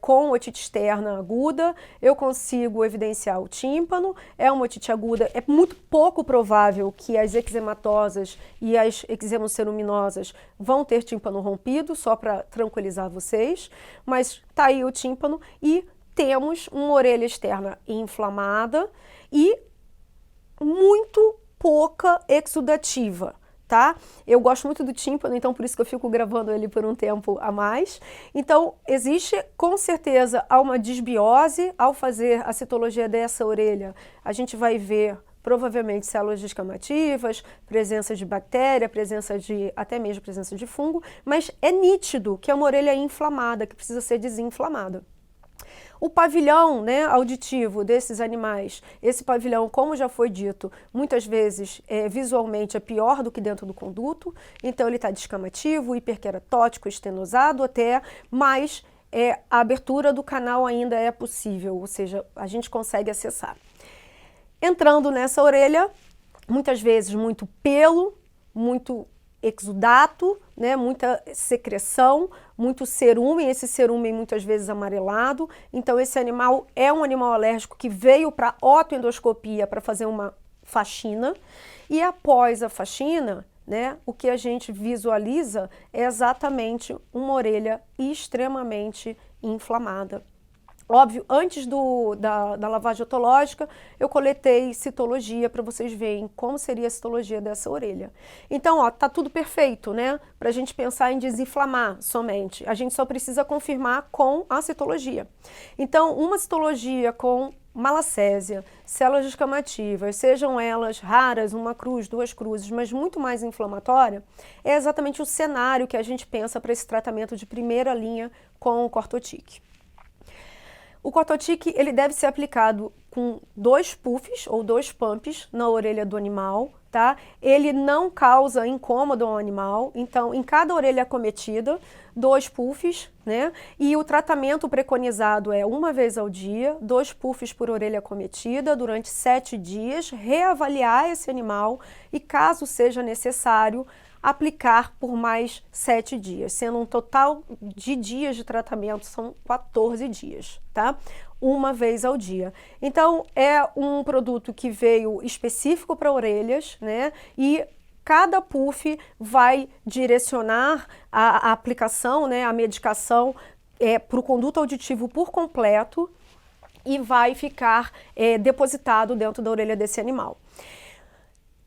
com otite externa aguda. Eu consigo evidenciar o tímpano, é uma otite aguda, é muito pouco provável que as eczematosas e as eczemoceruminosas vão ter tímpano rompido, só para tranquilizar vocês, mas tá aí o tímpano e temos uma orelha externa inflamada e muito pouca exudativa, tá? Eu gosto muito do tímpano, então por isso que eu fico gravando ele por um tempo a mais. Então, existe com certeza uma disbiose ao fazer a citologia dessa orelha. A gente vai ver provavelmente células descamativas, presença de bactéria, até mesmo presença de fungo, mas é nítido que é uma orelha inflamada, que precisa ser desinflamada. O pavilhão, né, auditivo desses animais, esse pavilhão, como já foi dito, muitas vezes visualmente é pior do que dentro do conduto, então ele está descamativo, hiperqueratótico, estenosado até, mas a abertura do canal ainda é possível, ou seja, a gente consegue acessar. Entrando nessa orelha, muitas vezes muito pelo, muito exudato, né, muita secreção, muito cerúmen, esse cerúmen muitas vezes amarelado. Então esse animal é um animal alérgico que veio para otoendoscopia para fazer uma faxina e após a faxina, né, o que a gente visualiza é exatamente uma orelha extremamente inflamada. Óbvio, antes da lavagem otológica, eu coletei citologia para vocês verem como seria a citologia dessa orelha. Então, ó, tá tudo perfeito, né? Para a gente pensar em desinflamar somente. A gente só precisa confirmar com a citologia. Então, uma citologia com malacésia, células descamativas, sejam elas raras, uma cruz, duas cruzes, mas muito mais inflamatória, é exatamente o cenário que a gente pensa para esse tratamento de primeira linha com o Cortotique. O Cortotique, ele deve ser aplicado com 2 puffs ou 2 pumps na orelha do animal, tá? Ele não causa incômodo ao animal, então em cada orelha acometida, 2 puffs, né? E o tratamento preconizado é 1 vez ao dia, 2 puffs por orelha acometida durante 7 dias, reavaliar esse animal e, caso seja necessário, aplicar por mais 7 dias, sendo um total de dias de tratamento são 14 dias, tá? 1 vez ao dia. Então, é um produto que veio específico para orelhas, né? E cada puff vai direcionar a aplicação, né, a medicação para o conduto auditivo por completo e vai ficar depositado dentro da orelha desse animal.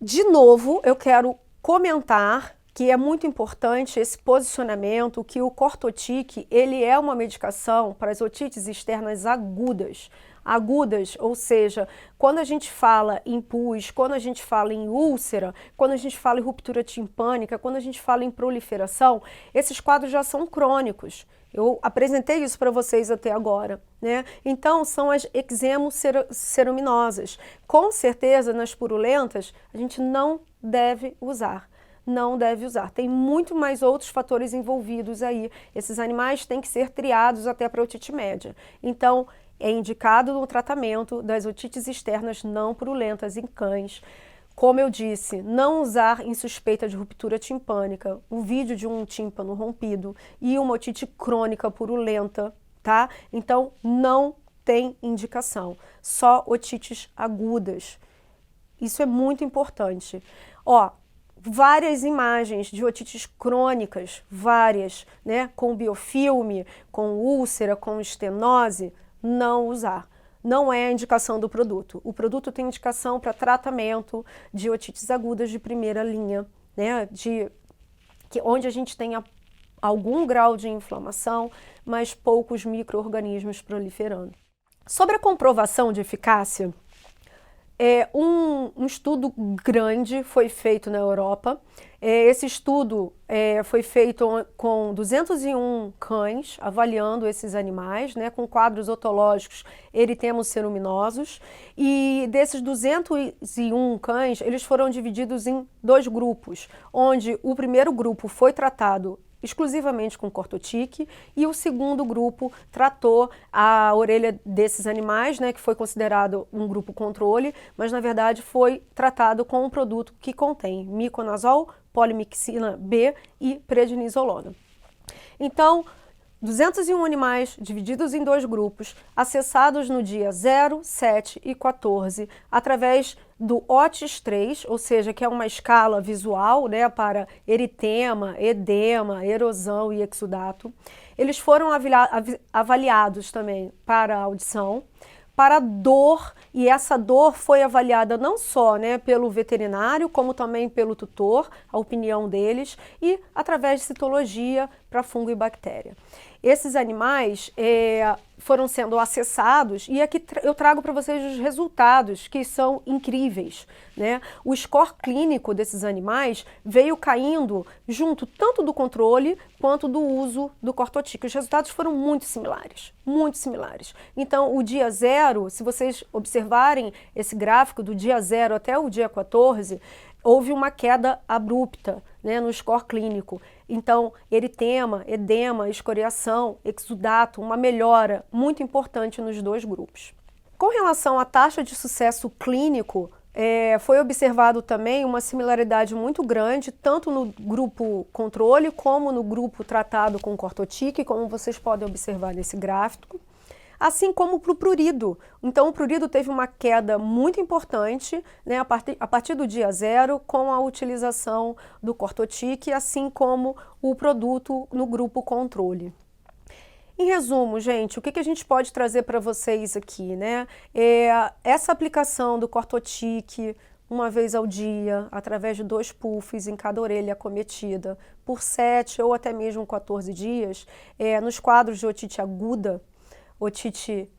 De novo, eu quero comentar que é muito importante esse posicionamento, que o Cortotic, ele é uma medicação para as otites externas agudas. Agudas, ou seja, quando a gente fala em pus, quando a gente fala em úlcera, quando a gente fala em ruptura timpânica, quando a gente fala em proliferação, esses quadros já são crônicos. Eu apresentei isso para vocês até agora, né? Então, são as eczemoceruminosas. Com certeza, nas purulentas, a gente não deve usar. Não deve usar. Tem muito mais outros fatores envolvidos aí. Esses animais têm que ser triados até para a otite média. Então, é indicado no tratamento das otites externas não purulentas em cães. Como eu disse, não usar em suspeita de ruptura timpânica, um vídeo de um tímpano rompido e uma otite crônica purulenta, tá? Então, não tem indicação. Só otites agudas. Isso é muito importante. Ó, várias imagens de otites crônicas, várias, né? Com biofilme, com úlcera, com estenose, não usar. Não é a indicação do produto. O produto tem indicação para tratamento de otites agudas de primeira linha, né? Onde a gente tenha algum grau de inflamação, mas poucos micro-organismos proliferando. Sobre a comprovação de eficácia, um estudo grande foi feito na Europa. Esse estudo foi feito com 201 cães, avaliando esses animais, né, com quadros otológicos eritemo-ceruminosos. E desses 201 cães, eles foram divididos em 2 grupos, onde o primeiro grupo foi tratado exclusivamente com Cortotic e o segundo grupo tratou a orelha desses animais, né, que foi considerado um grupo controle, mas na verdade foi tratado com um produto que contém miconazol, polimixina B e prednisolona. Então, 201 animais divididos em 2 grupos, acessados no dia 0, 7 e 14, através do OTIS-3, ou seja, que é uma escala visual, né, para eritema, edema, erosão e exudato. Eles foram avaliados também para audição, para dor, e essa dor foi avaliada não só, né, pelo veterinário, como também pelo tutor, a opinião deles, e através de citologia para fungo e bactéria. Esses animais foram sendo acessados e aqui eu trago para vocês os resultados, que são incríveis, né? O score clínico desses animais veio caindo junto tanto do controle quanto do uso do Cortotic. Os resultados foram muito similares, muito similares. Então, o dia 0, se vocês observarem esse gráfico do dia 0 até o dia 14, houve uma queda abrupta, né, no score clínico. Então, eritema, edema, escoriação, exudato, uma melhora muito importante nos 2 grupos. Com relação à taxa de sucesso clínico, foi observado também uma similaridade muito grande, tanto no grupo controle como no grupo tratado com Cortotic, como vocês podem observar nesse gráfico. Assim como para o prurido. Então, o prurido teve uma queda muito importante, né, a partir do dia 0, com a utilização do Cortotic, assim como o produto no grupo controle. Em resumo, gente, o que a gente pode trazer para vocês aqui, né? Essa aplicação do Cortotic 1 vez ao dia, através de 2 puffs em cada orelha acometida, por 7 ou até mesmo 14 dias, nos quadros de otite aguda, otite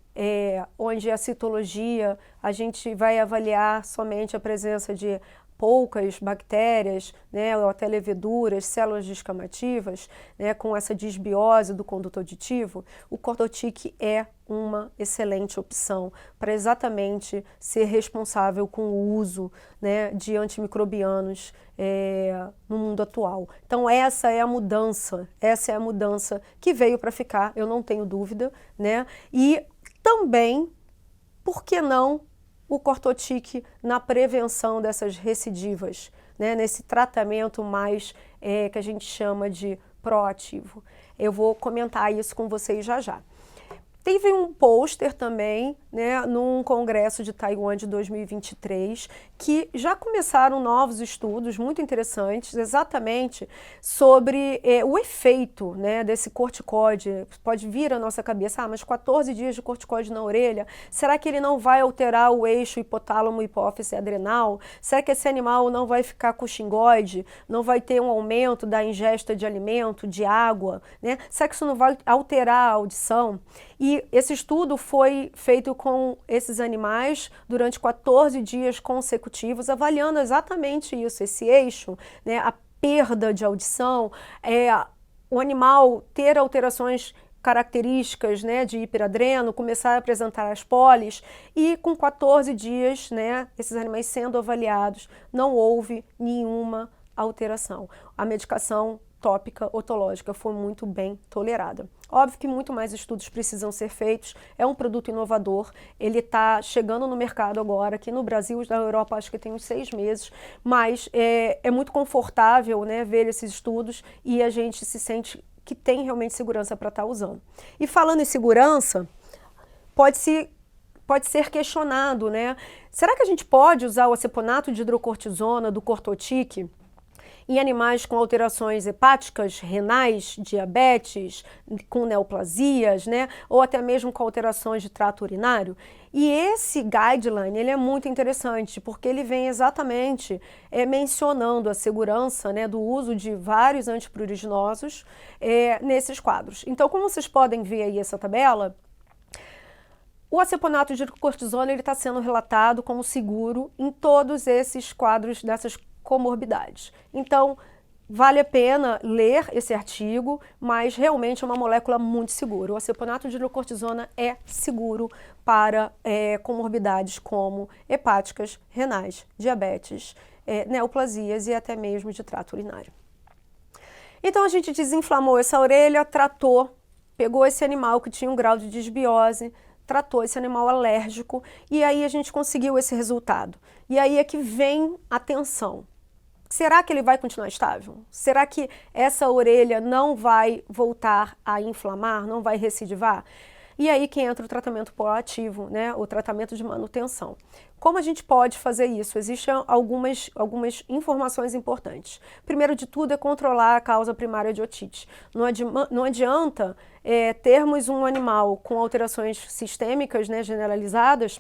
onde a citologia, a gente vai avaliar somente a presença de poucas bactérias, né, ou até leveduras, células descamativas, né, com essa disbiose do conduto auditivo, o Cortotique é uma excelente opção para exatamente ser responsável com o uso, né, de antimicrobianos no mundo atual. Então essa é a mudança que veio para ficar, eu não tenho dúvida, né? E também, por que não o Cortotique na prevenção dessas recidivas, né? Nesse tratamento mais que a gente chama de proativo. Eu vou comentar isso com vocês já já. Teve um pôster também, né, num congresso de Taiwan de 2023, que já começaram novos estudos muito interessantes, exatamente sobre o efeito, né, desse corticóide. Pode vir à nossa cabeça, mas 14 dias de corticóide na orelha, será que ele não vai alterar o eixo hipotálamo, hipófise adrenal? Será que esse animal não vai ficar com xingoide? Não vai ter um aumento da ingesta de alimento, de água, né? Será que isso não vai alterar a audição? E esse estudo foi feito com esses animais durante 14 dias consecutivos, avaliando exatamente isso, esse eixo, né, a perda de audição, o animal ter alterações características, né, de hiperadreno, começar a apresentar as polis, e com 14 dias, né, esses animais sendo avaliados, não houve nenhuma alteração. A medicação tópica otológica foi muito bem tolerada. Óbvio que muito mais estudos precisam ser feitos, é um produto inovador, ele está chegando no mercado agora, aqui no Brasil, na Europa acho que tem uns 6 meses, mas é muito confortável, né, ver esses estudos e a gente se sente que tem realmente segurança para estar usando. E falando em segurança, pode ser questionado, né, será que a gente pode usar o aceponato de hidrocortisona do Cortotique em animais com alterações hepáticas, renais, diabetes, com neoplasias, né, ou até mesmo com alterações de trato urinário? E esse guideline, ele é muito interessante, porque ele vem exatamente mencionando a segurança, né, do uso de vários antipruriginosos nesses quadros. Então, como vocês podem ver aí essa tabela, o aceponato de hidrocortisona está sendo relatado como seguro em todos esses quadros dessas comorbidades. Então, vale a pena ler esse artigo, mas realmente é uma molécula muito segura. O aceponato de hidrocortisona é seguro para comorbidades como hepáticas, renais, diabetes, neoplasias e até mesmo de trato urinário. Então, a gente desinflamou essa orelha, tratou, pegou esse animal que tinha um grau de disbiose, tratou esse animal alérgico e aí a gente conseguiu esse resultado. E aí é que vem a tensão. Será que ele vai continuar estável? Será que essa orelha não vai voltar a inflamar, não vai recidivar? E aí que entra o tratamento proativo, né? O tratamento de manutenção. Como a gente pode fazer isso? Existem algumas informações importantes. Primeiro de tudo é controlar a causa primária de otite. Não adianta termos um animal com alterações sistêmicas, né, generalizadas,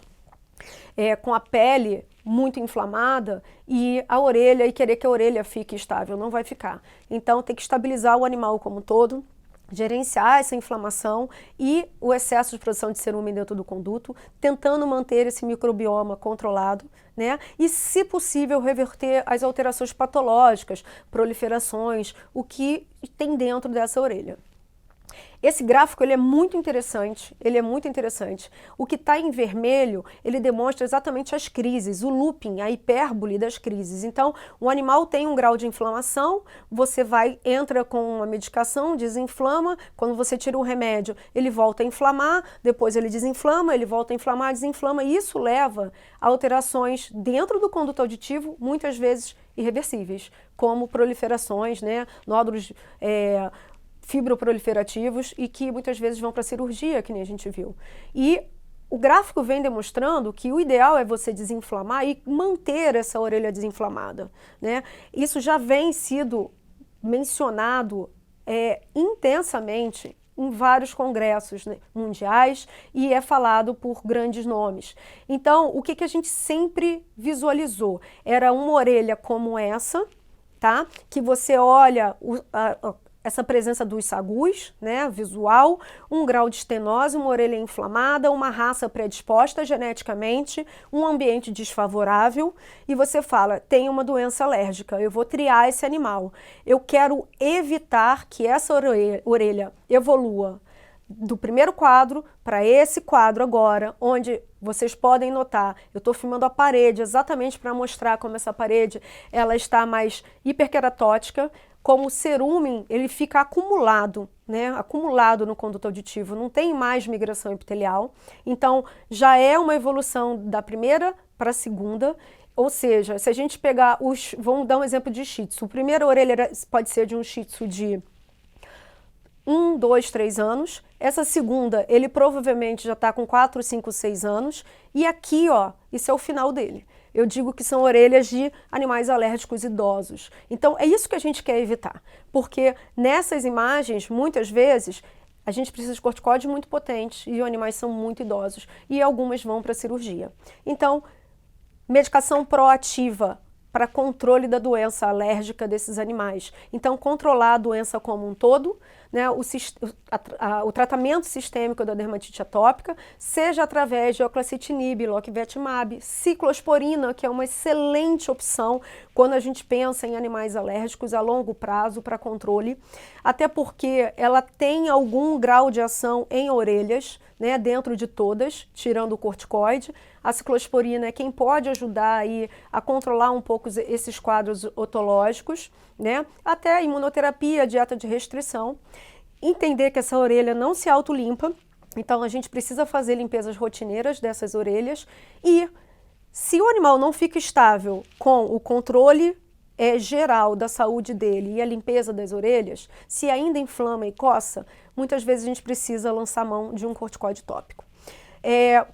com a pele muito inflamada e a orelha, e querer que a orelha fique estável, não vai ficar. Então tem que estabilizar o animal como um todo, gerenciar essa inflamação e o excesso de produção de cerume dentro do conduto, tentando manter esse microbioma controlado, né? E, se possível, reverter as alterações patológicas, proliferações, o que tem dentro dessa orelha. Esse gráfico ele é muito interessante, O que está em vermelho, ele demonstra exatamente as crises, o looping, a hipérbole das crises. Então, o animal tem um grau de inflamação, você entra com uma medicação, desinflama, quando você tira o remédio, ele volta a inflamar, depois ele desinflama, ele volta a inflamar, desinflama, e isso leva a alterações dentro do conduto auditivo, muitas vezes irreversíveis, como proliferações, né, nódulos fibroproliferativos e que muitas vezes vão para a cirurgia, que nem a gente viu. E o gráfico vem demonstrando que o ideal é você desinflamar e manter essa orelha desinflamada, né? Isso já vem sido mencionado intensamente em vários congressos, né, mundiais, e é falado por grandes nomes. Então, o que a gente sempre visualizou? Era uma orelha como essa, tá? Que você olha essa presença dos sagus, né, visual, um grau de estenose, uma orelha inflamada, uma raça predisposta geneticamente, um ambiente desfavorável, e você fala, tem uma doença alérgica, eu vou triar esse animal. Eu quero evitar que essa orelha evolua do primeiro quadro para esse quadro agora, onde vocês podem notar, eu estou filmando a parede exatamente para mostrar como essa parede ela está mais hiperqueratótica, como o cerúmen ele fica acumulado, né? Acumulado no conduto auditivo, não tem mais migração epitelial, então já é uma evolução da primeira para a segunda. Ou seja, se a gente pegar os, vamos dar um exemplo de Shih Tzu, a primeira orelha pode ser de um Shih Tzu de 1, 2, 3 anos. Essa segunda, ele provavelmente já está com 4, 5, 6 anos. E aqui, ó, isso é o final dele. Eu digo que são orelhas de animais alérgicos idosos. Então, é isso que a gente quer evitar. Porque nessas imagens, muitas vezes, a gente precisa de corticóides muito potentes e os animais são muito idosos. E algumas vão para a cirurgia. Então, medicação proativa para controle da doença alérgica desses animais. Então, controlar a doença como um todo, né, o tratamento sistêmico da dermatite atópica, seja através de oclacitinib, loquevetimab, ciclosporina, que é uma excelente opção quando a gente pensa em animais alérgicos a longo prazo para controle, até porque ela tem algum grau de ação em orelhas, né, dentro de todas, tirando o corticoide. A ciclosporina é quem pode ajudar aí a controlar um pouco esses quadros otológicos, né? Até a imunoterapia, a dieta de restrição. Entender que essa orelha não se autolimpa, então a gente precisa fazer limpezas rotineiras dessas orelhas. E se o animal não fica estável com o controle geral da saúde dele e a limpeza das orelhas, se ainda inflama e coça, muitas vezes a gente precisa lançar mão de um corticoide tópico.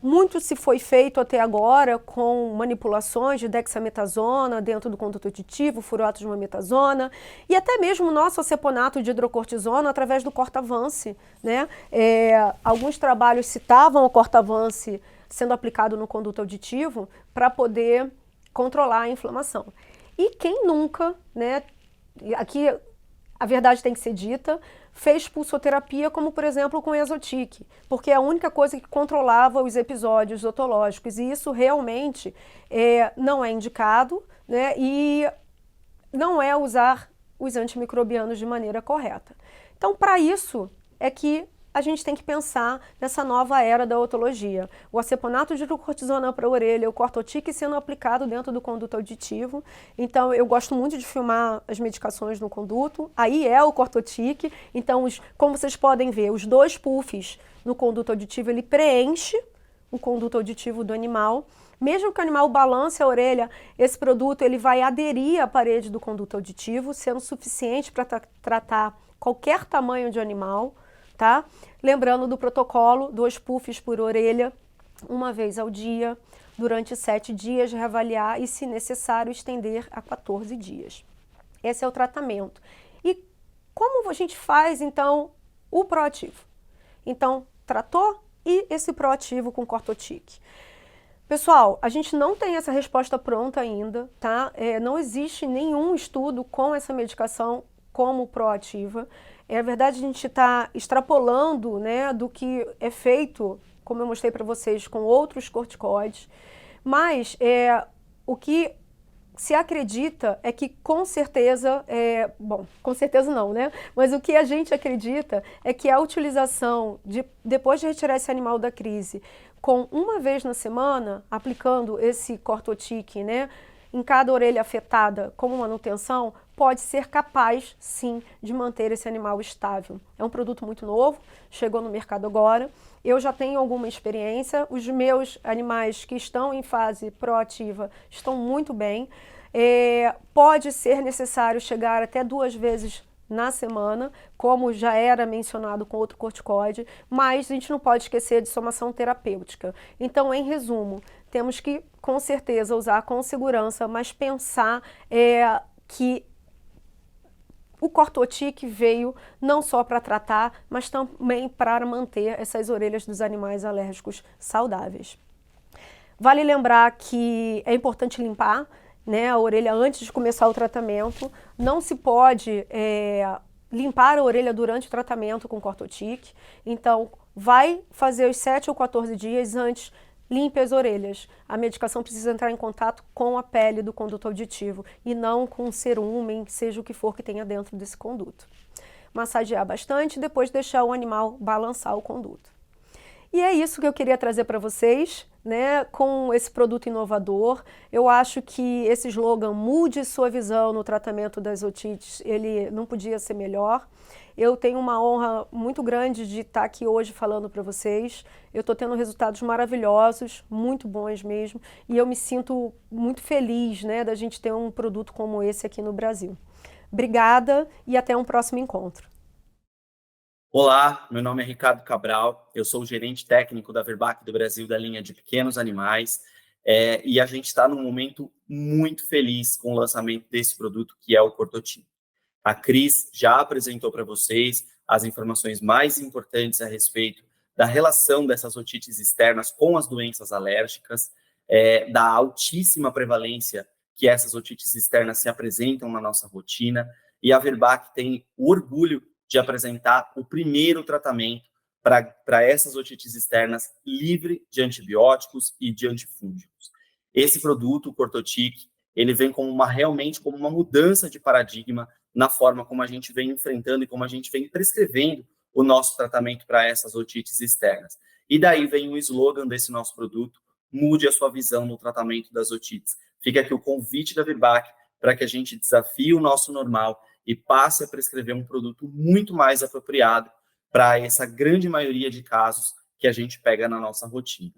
Muito se foi feito até agora com manipulações de dexametasona dentro do conduto auditivo, furato de mometazona e até mesmo nosso aceponato de hidrocortisona através do Cortavance, né? Alguns trabalhos citavam o Cortavance sendo aplicado no conduto auditivo para poder controlar a inflamação. E quem nunca, né? Aqui a verdade tem que ser dita, fez pulsoterapia, como por exemplo com Exotic, porque é a única coisa que controlava os episódios otológicos, e isso realmente não é indicado, né, e não é usar os antimicrobianos de maneira correta. Então, para isso é que a gente tem que pensar nessa nova era da otologia. O aceponato de hidrocortisona para a orelha, o Cortotic sendo aplicado dentro do conduto auditivo. Então, eu gosto muito de filmar as medicações no conduto. Aí é o Cortotic. Então, como vocês podem ver, os 2 puffs no conduto auditivo, ele preenche o conduto auditivo do animal. Mesmo que o animal balance a orelha, esse produto ele vai aderir à parede do conduto auditivo, sendo suficiente para tratar qualquer tamanho de animal. Tá? Lembrando do protocolo, 2 puffs por orelha, uma vez ao dia, durante 7 dias, reavaliar e, se necessário, estender a 14 dias. Esse é o tratamento. E como a gente faz, então, o proativo? Então, tratou e esse proativo com Cortotic. Pessoal, a gente não tem essa resposta pronta ainda, tá? Não existe nenhum estudo com essa medicação como proativa. É verdade, a gente está extrapolando, né, do que é feito, como eu mostrei para vocês, com outros corticoides, mas o que se acredita é que com certeza, com certeza não, né? Mas o que a gente acredita é que a utilização, depois de retirar esse animal da crise, com uma vez na semana, aplicando esse Cortotic, né, em cada orelha afetada como manutenção, pode ser capaz, sim, de manter esse animal estável. É um produto muito novo, chegou no mercado agora. Eu já tenho alguma experiência, os meus animais que estão em fase proativa estão muito bem. Pode ser necessário chegar até 2 vezes na semana, como já era mencionado com outro corticoide, mas a gente não pode esquecer de somação terapêutica. Então, em resumo, temos que, com certeza, usar com segurança, mas pensar que o Cortotic veio não só para tratar, mas também para manter essas orelhas dos animais alérgicos saudáveis. Vale lembrar que é importante limpar, né, a orelha antes de começar o tratamento. Não se pode limpar a orelha durante o tratamento com cortotique. Então, vai fazer os 7 ou 14 dias antes, limpe as orelhas. A medicação precisa entrar em contato com a pele do conduto auditivo e não com o cerumen, seja o que for que tenha dentro desse conduto. Massagear bastante e depois deixar o animal balançar o conduto. E é isso que eu queria trazer para vocês, né, com esse produto inovador. Eu acho que esse slogan "Mude sua visão no tratamento das otites", ele não podia ser melhor. Eu tenho uma honra muito grande de estar aqui hoje falando para vocês. Eu estou tendo resultados maravilhosos, muito bons mesmo, e eu me sinto muito feliz, né, da gente ter um produto como esse aqui no Brasil. Obrigada e até um próximo encontro. Olá, meu nome é Ricardo Cabral, eu sou o gerente técnico da Virbac do Brasil da linha de pequenos animais, e a gente está num momento muito feliz com o lançamento desse produto que é o Cortotique. A Cris já apresentou para vocês as informações mais importantes a respeito da relação dessas otites externas com as doenças alérgicas, da altíssima prevalência que essas otites externas se apresentam na nossa rotina, e a Virbac tem o orgulho de apresentar o primeiro tratamento para essas otites externas livre de antibióticos e de antifúngicos. Esse produto, o Cortotique, ele vem realmente como uma mudança de paradigma na forma como a gente vem enfrentando e como a gente vem prescrevendo o nosso tratamento para essas otites externas. E daí vem o slogan desse nosso produto: mude a sua visão no tratamento das otites. Fica aqui o convite da Virbac para que a gente desafie o nosso normal e passe a prescrever um produto muito mais apropriado para essa grande maioria de casos que a gente pega na nossa rotina.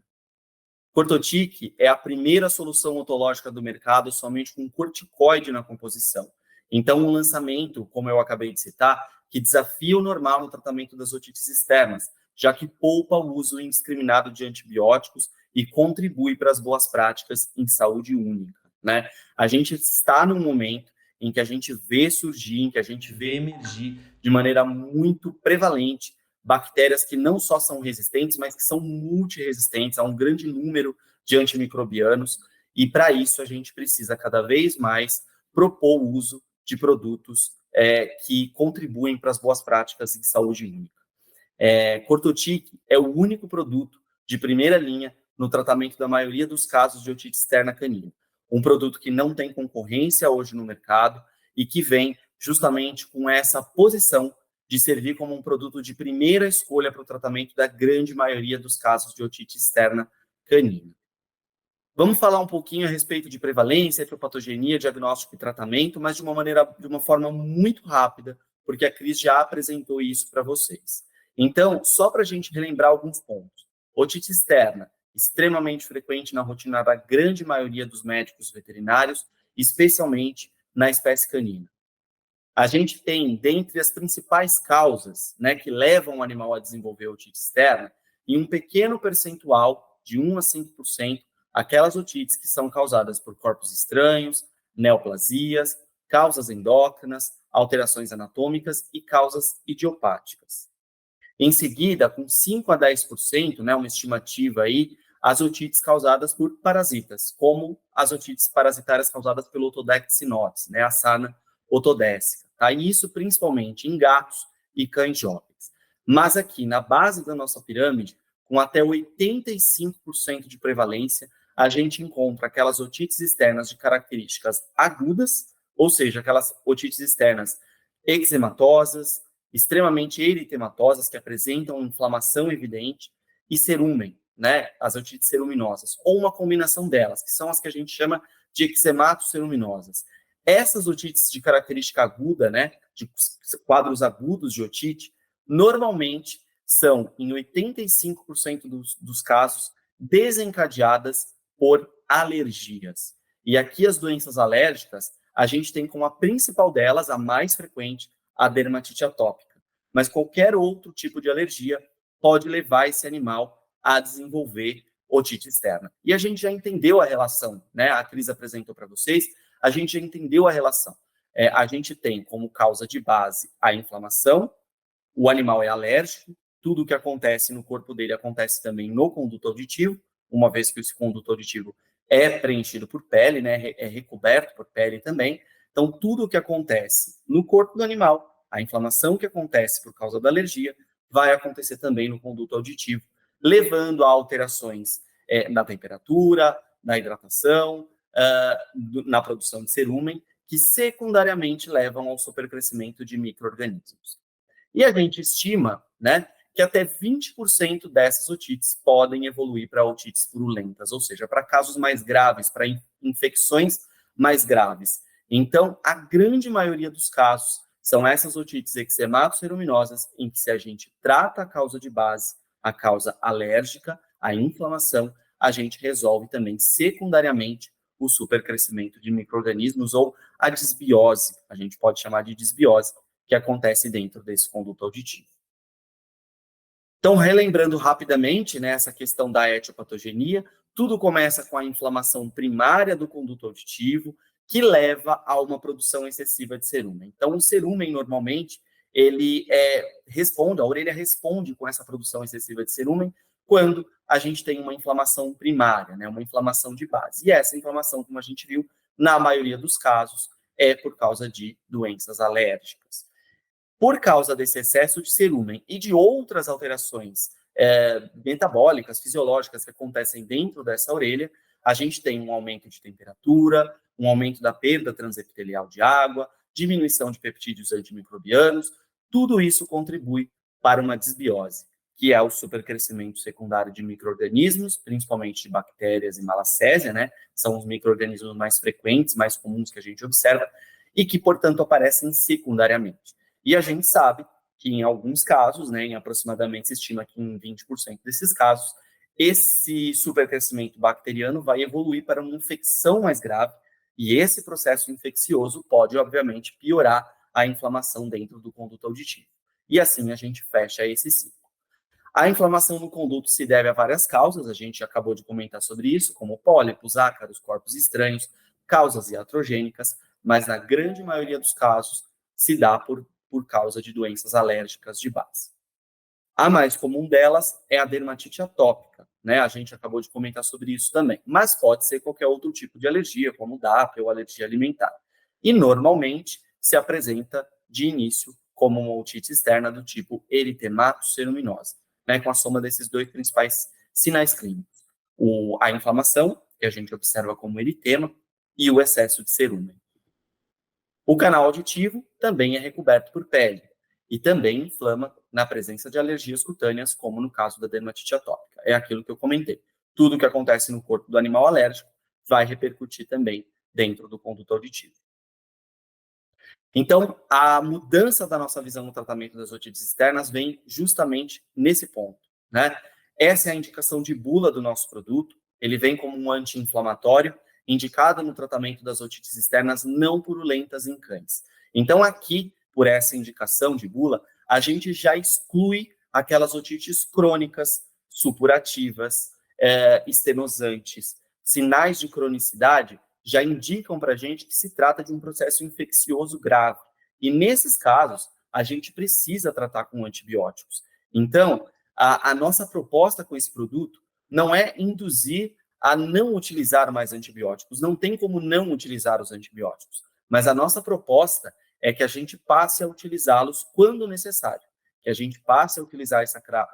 Cortotique é a primeira solução otológica do mercado somente com corticoide na composição. Então, um lançamento, como eu acabei de citar, que desafia o normal no tratamento das otites externas, já que poupa o uso indiscriminado de antibióticos e contribui para as boas práticas em saúde única, né? A gente está num momento em que a gente vê surgir, em que a gente vê emergir de maneira muito prevalente bactérias que não só são resistentes, mas que são multiresistentes a um grande número de antimicrobianos, e para isso a gente precisa cada vez mais propor o uso de produtos que contribuem para as boas práticas em saúde única. Cortotique é o único produto de primeira linha no tratamento da maioria dos casos de otite externa canina. Um produto que não tem concorrência hoje no mercado e que vem justamente com essa posição de servir como um produto de primeira escolha para o tratamento da grande maioria dos casos de otite externa canina. Vamos falar um pouquinho a respeito de prevalência, etiopatogenia, diagnóstico e tratamento, mas de uma forma muito rápida, porque a Cris já apresentou isso para vocês. Então, só para a gente relembrar alguns pontos. Otite externa, extremamente frequente na rotina da grande maioria dos médicos veterinários, especialmente na espécie canina. A gente tem, dentre as principais causas, né, que levam o animal a desenvolver otite externa, em um pequeno percentual, de 1 a 5%, aquelas otites que são causadas por corpos estranhos, neoplasias, causas endócrinas, alterações anatômicas e causas idiopáticas. Em seguida, com 5 a 10%, né, uma estimativa aí, as otites causadas por parasitas, como as otites parasitárias causadas pelo Otodex sinotes, né, a sarna otodécica. Tá? E isso principalmente em gatos e cães jovens. Mas aqui, na base da nossa pirâmide, com até 85% de prevalência, a gente encontra aquelas otites externas de características agudas, ou seja, aquelas otites externas eczematosas, extremamente eritematosas, que apresentam inflamação evidente, e cerumen, né, as otites ceruminosas, ou uma combinação delas, que são as que a gente chama de eczematos ceruminosas. Essas otites de característica aguda, né, de quadros agudos de otite, normalmente são, em 85% dos casos, desencadeadas por alergias. E aqui as doenças alérgicas, a gente tem como a principal delas, a mais frequente, a dermatite atópica. Mas qualquer outro tipo de alergia pode levar esse animal a desenvolver otite externa. E a gente já entendeu a relação, né? A Cris apresentou para vocês, a gente já entendeu a relação. A gente tem como causa de base a inflamação, o animal é alérgico, tudo o que acontece no corpo dele acontece também no conduto auditivo, uma vez que esse conduto auditivo é preenchido por pele, né, é recoberto por pele também. Então, tudo o que acontece no corpo do animal, a inflamação que acontece por causa da alergia vai acontecer também no conduto auditivo, levando a alterações na temperatura, na hidratação, na produção de cerúmen, que secundariamente levam ao supercrescimento de micro-organismos. E a gente estima, né, que até 20% dessas otites podem evoluir para otites purulentas, ou seja, para casos mais graves, para infecções mais graves. Então, a grande maioria dos casos são essas otites eczemato-ceruminosas, em que se a gente trata a causa de base, a causa alérgica, a inflamação, a gente resolve também secundariamente o supercrescimento de micro-organismos ou a disbiose, a gente pode chamar de disbiose, que acontece dentro desse conduto auditivo. Então, relembrando rapidamente, né, essa questão da etiopatogenia, tudo começa com a inflamação primária do conduto auditivo, que leva a uma produção excessiva de cerúmen. Então, o cerúmen, normalmente, ele responde, a orelha responde com essa produção excessiva de cerúmen quando a gente tem uma inflamação primária, né, uma inflamação de base. E essa inflamação, como a gente viu, na maioria dos casos, é por causa de doenças alérgicas. Por causa desse excesso de cerúmen e de outras alterações metabólicas, fisiológicas que acontecem dentro dessa orelha, a gente tem um aumento de temperatura, um aumento da perda transepitelial de água, diminuição de peptídeos antimicrobianos, tudo isso contribui para uma disbiose, que é o supercrescimento secundário de micro-organismos, principalmente de bactérias e malacésia, né? São os micro-organismos mais frequentes, mais comuns que a gente observa, e que, portanto, aparecem secundariamente. E a gente sabe que em alguns casos, né, em aproximadamente se estima que em 20% desses casos, esse supercrescimento bacteriano vai evoluir para uma infecção mais grave, e esse processo infeccioso pode, obviamente, piorar a inflamação dentro do conduto auditivo. E assim a gente fecha esse ciclo. A inflamação no conduto se deve a várias causas, a gente acabou de comentar sobre isso, como pólipos, ácaros, corpos estranhos, causas iatrogênicas, mas na grande maioria dos casos se dá por causa de doenças alérgicas de base. A mais comum delas é a dermatite atópica, né? A gente acabou de comentar sobre isso também, mas pode ser qualquer outro tipo de alergia, como DAP ou alergia alimentar. E normalmente se apresenta de início como uma otite externa do tipo eritemato-ceruminosa, né? Com a soma desses dois principais sinais clínicos: a inflamação, que a gente observa como eritema, e o excesso de cerúmen. O canal auditivo também é recoberto por pele e também inflama na presença de alergias cutâneas, como no caso da dermatite atópica. É aquilo que eu comentei. Tudo que acontece no corpo do animal alérgico vai repercutir também dentro do conduto auditivo. Então, a mudança da nossa visão no tratamento das otites externas vem justamente nesse ponto, né? Essa é a indicação de bula do nosso produto. Ele vem como um anti-inflamatório, indicado no tratamento das otites externas não purulentas em cães. Então, aqui, por essa indicação de bula, a gente já exclui aquelas otites crônicas, supurativas, estenosantes. Sinais de cronicidade já indicam para a gente que se trata de um processo infeccioso grave. E nesses casos, a gente precisa tratar com antibióticos. Então, a nossa proposta com esse produto não é induzir a não utilizar mais antibióticos. Não tem como não utilizar os antibióticos. Mas a nossa proposta é que a gente passe a utilizá-los quando necessário. Que a gente passe a utilizar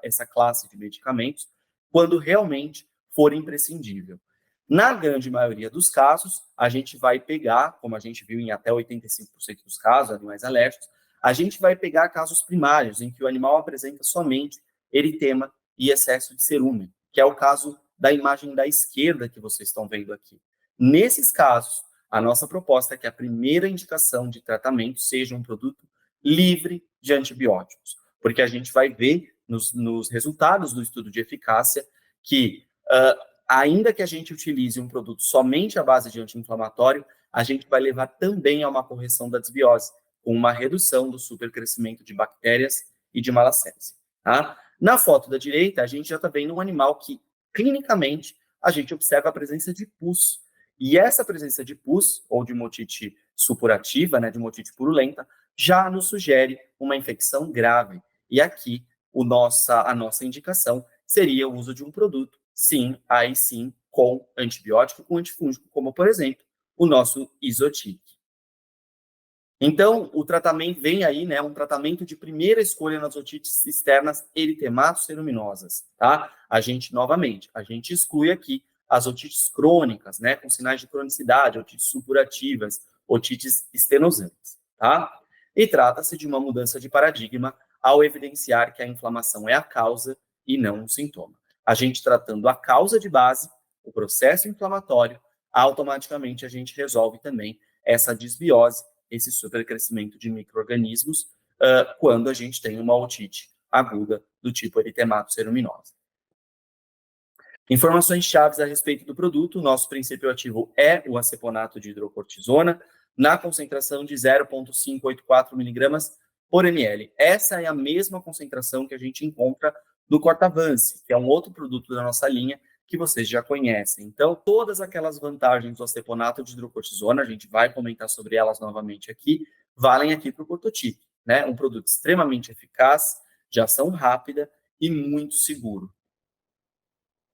essa classe de medicamentos quando realmente for imprescindível. Na grande maioria dos casos, a gente vai pegar, como a gente viu em até 85% dos casos, animais alérgicos, a gente vai pegar casos primários, em que o animal apresenta somente eritema e excesso de cerúmen, que é o caso da imagem da esquerda que vocês estão vendo aqui. Nesses casos, a nossa proposta é que a primeira indicação de tratamento seja um produto livre de antibióticos, porque a gente vai ver nos resultados do estudo de eficácia que ainda que a gente utilize um produto somente à base de anti-inflamatório, a gente vai levar também a uma correção da desbiose, com uma redução do supercrescimento de bactérias e de malacésia. Tá? Na foto da direita, a gente já está vendo um animal que, clinicamente, a gente observa a presença de pus. E essa presença de pus, ou de uma otite supurativa, né, de uma otite purulenta, já nos sugere uma infecção grave. E aqui, a nossa indicação seria o uso de um produto, sim, aí sim, com antibiótico, com antifúngico, como, por exemplo, o nosso Isotic. Então, o tratamento vem aí, né, um tratamento de primeira escolha nas otites externas eritemato-ceruminosas, tá? Novamente, a gente exclui aqui as otites crônicas, né, com sinais de cronicidade, otites supurativas, otites estenosantes, tá? E trata-se de uma mudança de paradigma ao evidenciar que a inflamação é a causa e não um sintoma. A gente tratando a causa de base, o processo inflamatório, automaticamente a gente resolve também essa desbiose, esse supercrescimento de micro-organismos, quando a gente tem uma otite aguda do tipo eritemato-ceruminose. Informações chaves a respeito do produto: o nosso princípio ativo é o aceponato de hidrocortisona, na concentração de 0,584 miligramas por ml. Essa é a mesma concentração que a gente encontra no Cortavance, que é um outro produto da nossa linha, que vocês já conhecem. Então, todas aquelas vantagens do aceponato de hidrocortisona, a gente vai comentar sobre elas novamente aqui, valem aqui para o Cortotip, né? Um produto extremamente eficaz, de ação rápida e muito seguro.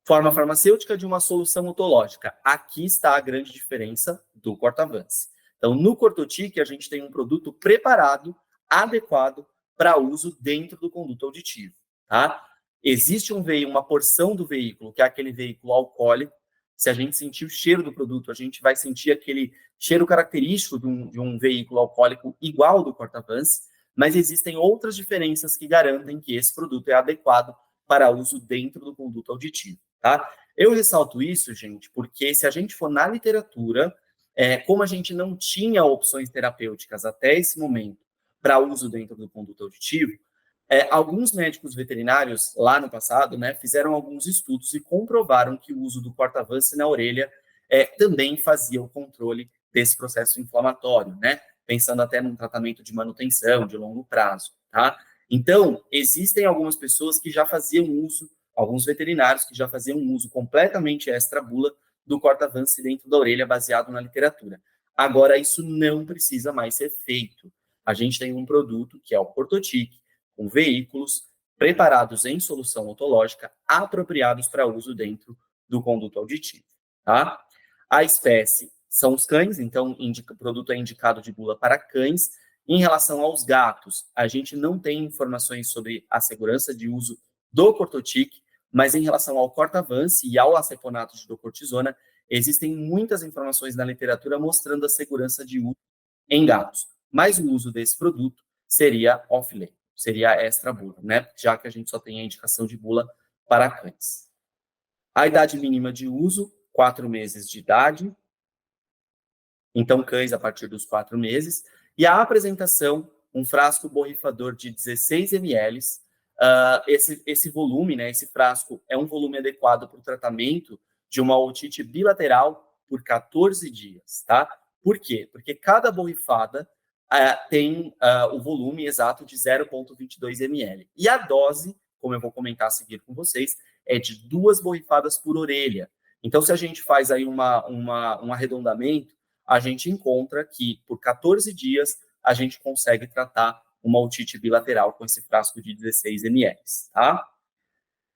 Forma farmacêutica de uma solução otológica. Aqui está a grande diferença do Cortavance. Então, no Cortotic, a gente tem um produto preparado, adequado para uso dentro do conduto auditivo, tá? Existe uma porção do veículo, que é aquele veículo alcoólico. Se a gente sentir o cheiro do produto, a gente vai sentir aquele cheiro característico de um veículo alcoólico igual ao do Cortavance, mas existem outras diferenças que garantem que esse produto é adequado para uso dentro do conduto auditivo, tá? Eu ressalto isso, gente, porque se a gente for na literatura, como a gente não tinha opções terapêuticas até esse momento para uso dentro do conduto auditivo, alguns médicos veterinários, lá no passado, né, fizeram alguns estudos e comprovaram que o uso do Cortavance na orelha também fazia o controle desse processo inflamatório, né? Pensando até num tratamento de manutenção de longo prazo, tá? Então, existem algumas pessoas que já faziam uso, alguns veterinários que já faziam um uso completamente extra-bula do Cortavance dentro da orelha, baseado na literatura. Agora, isso não precisa mais ser feito. A gente tem um produto, que é o Cortotic, com veículos preparados em solução otológica, apropriados para uso dentro do conduto auditivo, tá? A espécie são os cães, então o produto é indicado de bula para cães. Em relação aos gatos, a gente não tem informações sobre a segurança de uso do Cortotic, mas em relação ao Cortavance e ao aceponato de hidrocortisona, existem muitas informações na literatura mostrando a segurança de uso em gatos. Mas o uso desse produto seria off-label, seria extra-bula, né? Já que a gente só tem a indicação de bula para cães. A idade mínima de uso, 4 meses de idade. Então, cães a partir dos 4 meses. E a apresentação, um frasco borrifador de 16 ml. Esse volume, né, esse frasco, é um volume adequado para o tratamento de uma otite bilateral por 14 dias, tá? Por quê? Porque cada borrifada tem o volume exato de 0,22 ml. E a dose, como eu vou comentar a seguir com vocês, é de 2 borrifadas por orelha. Então, se a gente faz aí um arredondamento, a gente encontra que por 14 dias a gente consegue tratar uma otite bilateral com esse frasco de 16 ml, tá?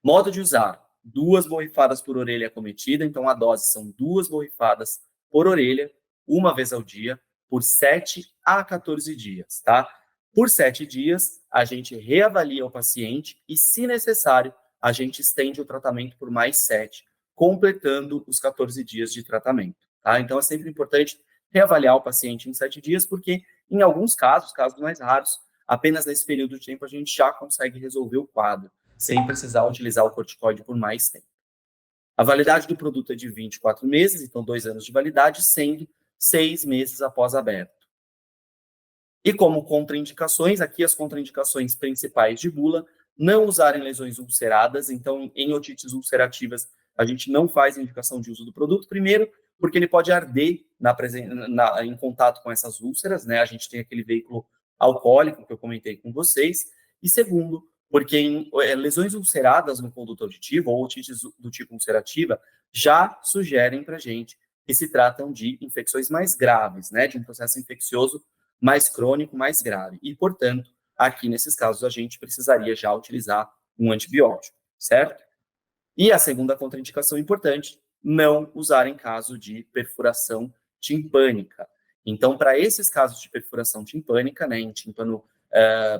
Modo de usar: 2 borrifadas por orelha acometida, então a dose são 2 borrifadas por orelha, uma vez ao dia, por 7 a 14 dias, tá? Por 7 dias, a gente reavalia o paciente e, se necessário, a gente estende o tratamento por mais 7, completando os 14 dias de tratamento, tá? Então, é sempre importante reavaliar o paciente em 7 dias, porque, em alguns casos mais raros, apenas nesse período de tempo a gente já consegue resolver o quadro, sem precisar utilizar o corticoide por mais tempo. A validade do produto é de 24 meses, então 2 anos de validade, sendo 6 meses após aberto. E como contraindicações, aqui as contraindicações principais de bula: não usar em lesões ulceradas, então em otites ulcerativas a gente não faz indicação de uso do produto, primeiro, porque ele pode arder em contato com essas úlceras, né? A gente tem aquele veículo alcoólico que eu comentei com vocês, e segundo, porque em lesões ulceradas no conduto auditivo, ou otites do tipo ulcerativa, já sugerem para a gente que se tratam de infecções mais graves, né? De um processo infeccioso mais crônico, mais grave. E, portanto, aqui nesses casos a gente precisaria já utilizar um antibiótico, certo? E a segunda contraindicação importante: não usar em caso de perfuração timpânica. Então, para esses casos de perfuração timpânica, né, em tímpano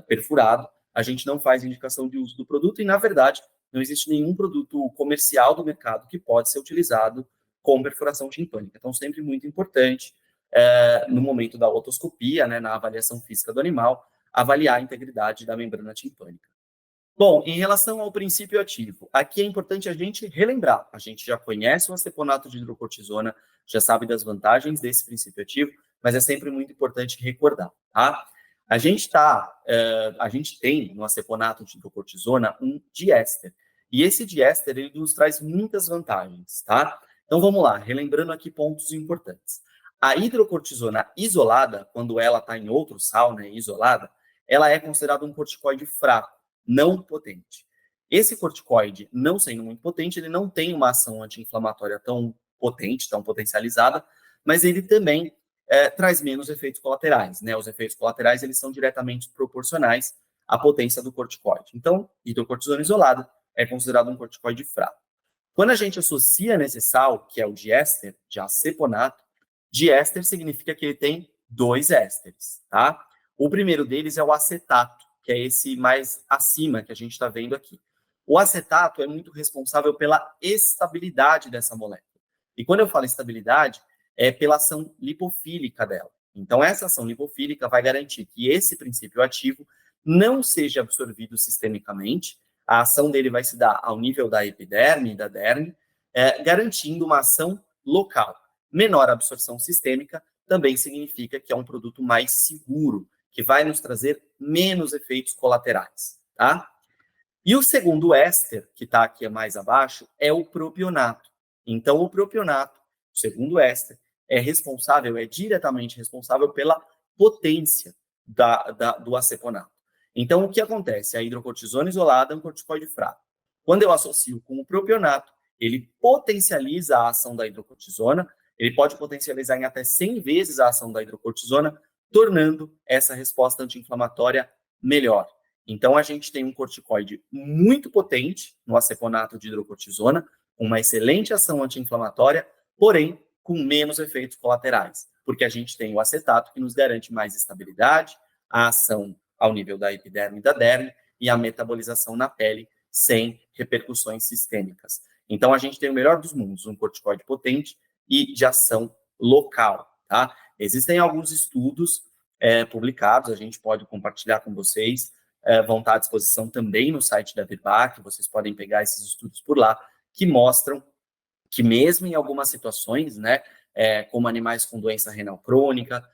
perfurado, a gente não faz indicação de uso do produto e, na verdade, não existe nenhum produto comercial do mercado que pode ser utilizado com perfuração timpânica. Então, sempre muito importante, no momento da otoscopia, né, na avaliação física do animal, avaliar a integridade da membrana timpânica. Bom, em relação ao princípio ativo, aqui é importante a gente relembrar. A gente já conhece o aceponato de hidrocortisona, já sabe das vantagens desse princípio ativo, mas é sempre muito importante recordar, tá? A gente tem no aceponato de hidrocortisona um diéster, e esse diéster ele nos traz muitas vantagens, tá? Então vamos lá, relembrando aqui pontos importantes. A hidrocortisona isolada, quando ela está em outro sal, né, isolada, ela é considerada um corticoide fraco, não potente. Esse corticoide, não sendo muito potente, ele não tem uma ação anti-inflamatória tão potente, tão potencializada, mas ele também traz menos efeitos colaterais, né? Os efeitos colaterais, eles são diretamente proporcionais à potência do corticoide. Então, hidrocortisona isolada é considerado um corticoide fraco. Quando a gente associa nesse sal, que é o diéster, de aceponato, diéster significa que ele tem 2 ésteres, tá? O primeiro deles é o acetato, que é esse mais acima que a gente está vendo aqui. O acetato é muito responsável pela estabilidade dessa molécula. E quando eu falo estabilidade, é pela ação lipofílica dela. Então, essa ação lipofílica vai garantir que esse princípio ativo não seja absorvido sistemicamente. A ação dele vai se dar ao nível da epiderme e da derme, garantindo uma ação local. Menor absorção sistêmica também significa que é um produto mais seguro, que vai nos trazer menos efeitos colaterais, tá? E o segundo éster, que está aqui mais abaixo, é o propionato. Então, o propionato, o segundo éster, é diretamente responsável pela potência do aceponato. Então, o que acontece? A hidrocortisona isolada é um corticoide fraco. Quando eu associo com o propionato, ele potencializa a ação da hidrocortisona, ele pode potencializar em até 100 vezes a ação da hidrocortisona, tornando essa resposta anti-inflamatória melhor. Então, a gente tem um corticoide muito potente no aceponato de hidrocortisona, uma excelente ação anti-inflamatória, porém com menos efeitos colaterais, porque a gente tem o acetato que nos garante mais estabilidade, a ação ao nível da epiderme e da derme e a metabolização na pele sem repercussões sistêmicas. Então, a gente tem o melhor dos mundos, um corticoide potente e de ação local, tá? Existem alguns estudos publicados, a gente pode compartilhar com vocês, vão estar à disposição também no site da Virbac, vocês podem pegar esses estudos por lá, que mostram que mesmo em algumas situações, né, como animais com doença renal crônica,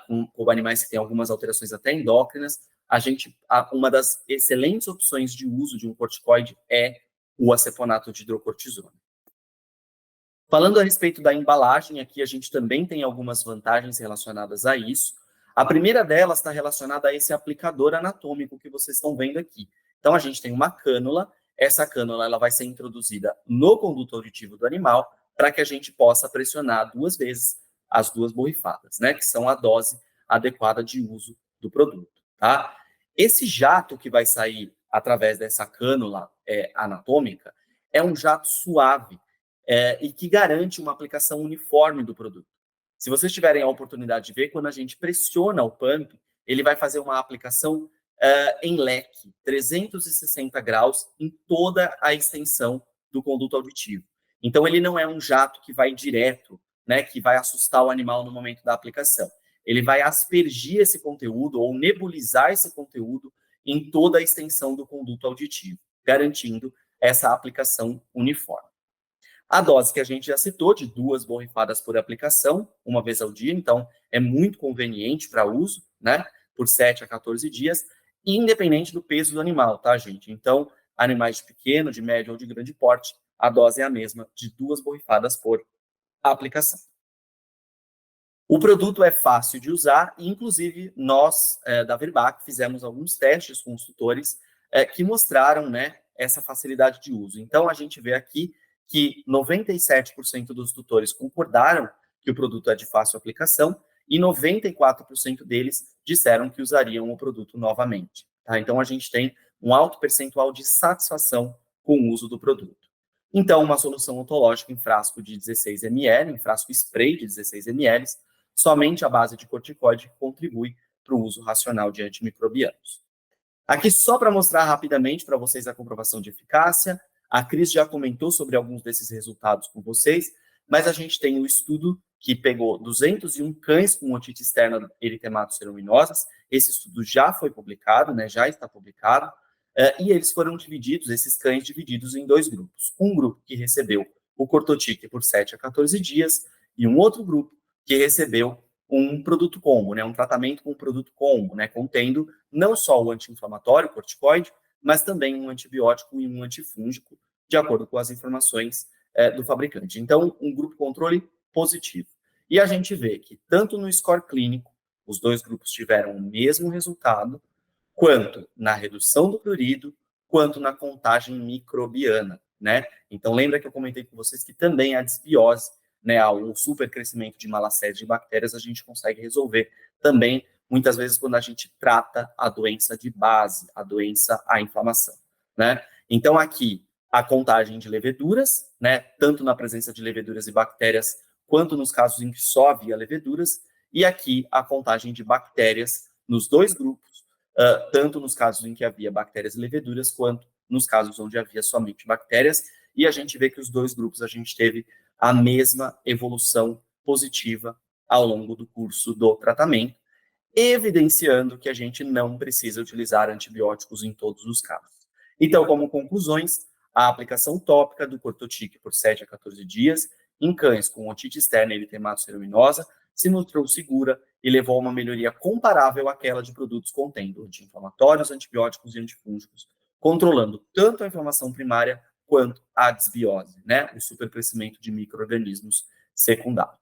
como animais que têm algumas alterações até endócrinas, uma das excelentes opções de uso de um corticoide é o aceponato de hidrocortisona. Falando a respeito da embalagem, aqui a gente também tem algumas vantagens relacionadas a isso. A primeira delas está relacionada a esse aplicador anatômico que vocês estão vendo aqui. Então, a gente tem uma cânula, essa cânula ela vai ser introduzida no conduto auditivo do animal para que a gente possa pressionar 2 vezes as 2 borrifadas, né, que são a dose adequada de uso do produto, tá? Esse jato que vai sair através dessa cânula anatômica é um jato suave, e que garante uma aplicação uniforme do produto. Se vocês tiverem a oportunidade de ver, quando a gente pressiona o pump, ele vai fazer uma aplicação em leque, 360 graus, em toda a extensão do conduto auditivo. Então, ele não é um jato que vai direto, né, que vai assustar o animal no momento da aplicação. Ele vai aspergir esse conteúdo ou nebulizar esse conteúdo em toda a extensão do conduto auditivo, garantindo essa aplicação uniforme. A dose que a gente já citou, de 2 borrifadas por aplicação, uma vez ao dia, então é muito conveniente para uso, né? Por 7 a 14 dias, independente do peso do animal, tá, gente? Então, animais de pequeno, de médio ou de grande porte, a dose é a mesma, de 2 borrifadas por aplicação. O produto é fácil de usar, e inclusive nós, da Virbac, fizemos alguns testes com os tutores que mostraram, né, essa facilidade de uso. Então, a gente vê aqui que 97% dos tutores concordaram que o produto é de fácil aplicação e 94% deles disseram que usariam o produto novamente. Tá? Então, a gente tem um alto percentual de satisfação com o uso do produto. Então, uma solução ontológica em frasco de 16 ml, em frasco spray de 16 ml, somente a base de corticoide contribui para o uso racional de antimicrobianos. Aqui, só para mostrar rapidamente para vocês a comprovação de eficácia, a Cris já comentou sobre alguns desses resultados com vocês, mas a gente tem o estudo que pegou 201 cães com otite externa eritematoceruminosas. Esse estudo já foi publicado, né, já está publicado, e eles foram divididos, esses cães divididos em dois grupos. Um grupo que recebeu o cortotique por 7 a 14 dias e um outro grupo que recebeu um produto combo, né, um tratamento com um produto combo, né, contendo não só o anti-inflamatório, o corticoide, mas também um antibiótico e um antifúngico, de acordo com as informações do fabricante. Então, um grupo controle positivo. E a gente vê que tanto no score clínico, os dois grupos tiveram o mesmo resultado, quanto na redução do prurido, quanto na contagem microbiana, né? Então, lembra que eu comentei com vocês que também a desbiose, né, o supercrescimento de malacésia de bactérias, a gente consegue resolver também, muitas vezes, quando a gente trata a doença de base, a inflamação, né? Então, aqui, a contagem de leveduras, né, tanto na presença de leveduras e bactérias, quanto nos casos em que só havia leveduras, e aqui a contagem de bactérias nos dois grupos, tanto nos casos em que havia bactérias e leveduras, quanto nos casos onde havia somente bactérias, e a gente vê que os dois grupos a gente teve a mesma evolução positiva ao longo do curso do tratamento, evidenciando que a gente não precisa utilizar antibióticos em todos os casos. Então, como conclusões, a aplicação tópica do cortotique por 7 a 14 dias em cães com otite externa eritematoceruminosa se mostrou segura e levou a uma melhoria comparável àquela de produtos contendo anti-inflamatórios, antibióticos e antifúngicos, controlando tanto a inflamação primária quanto a desbiose, né, o supercrescimento de micro-organismos secundários.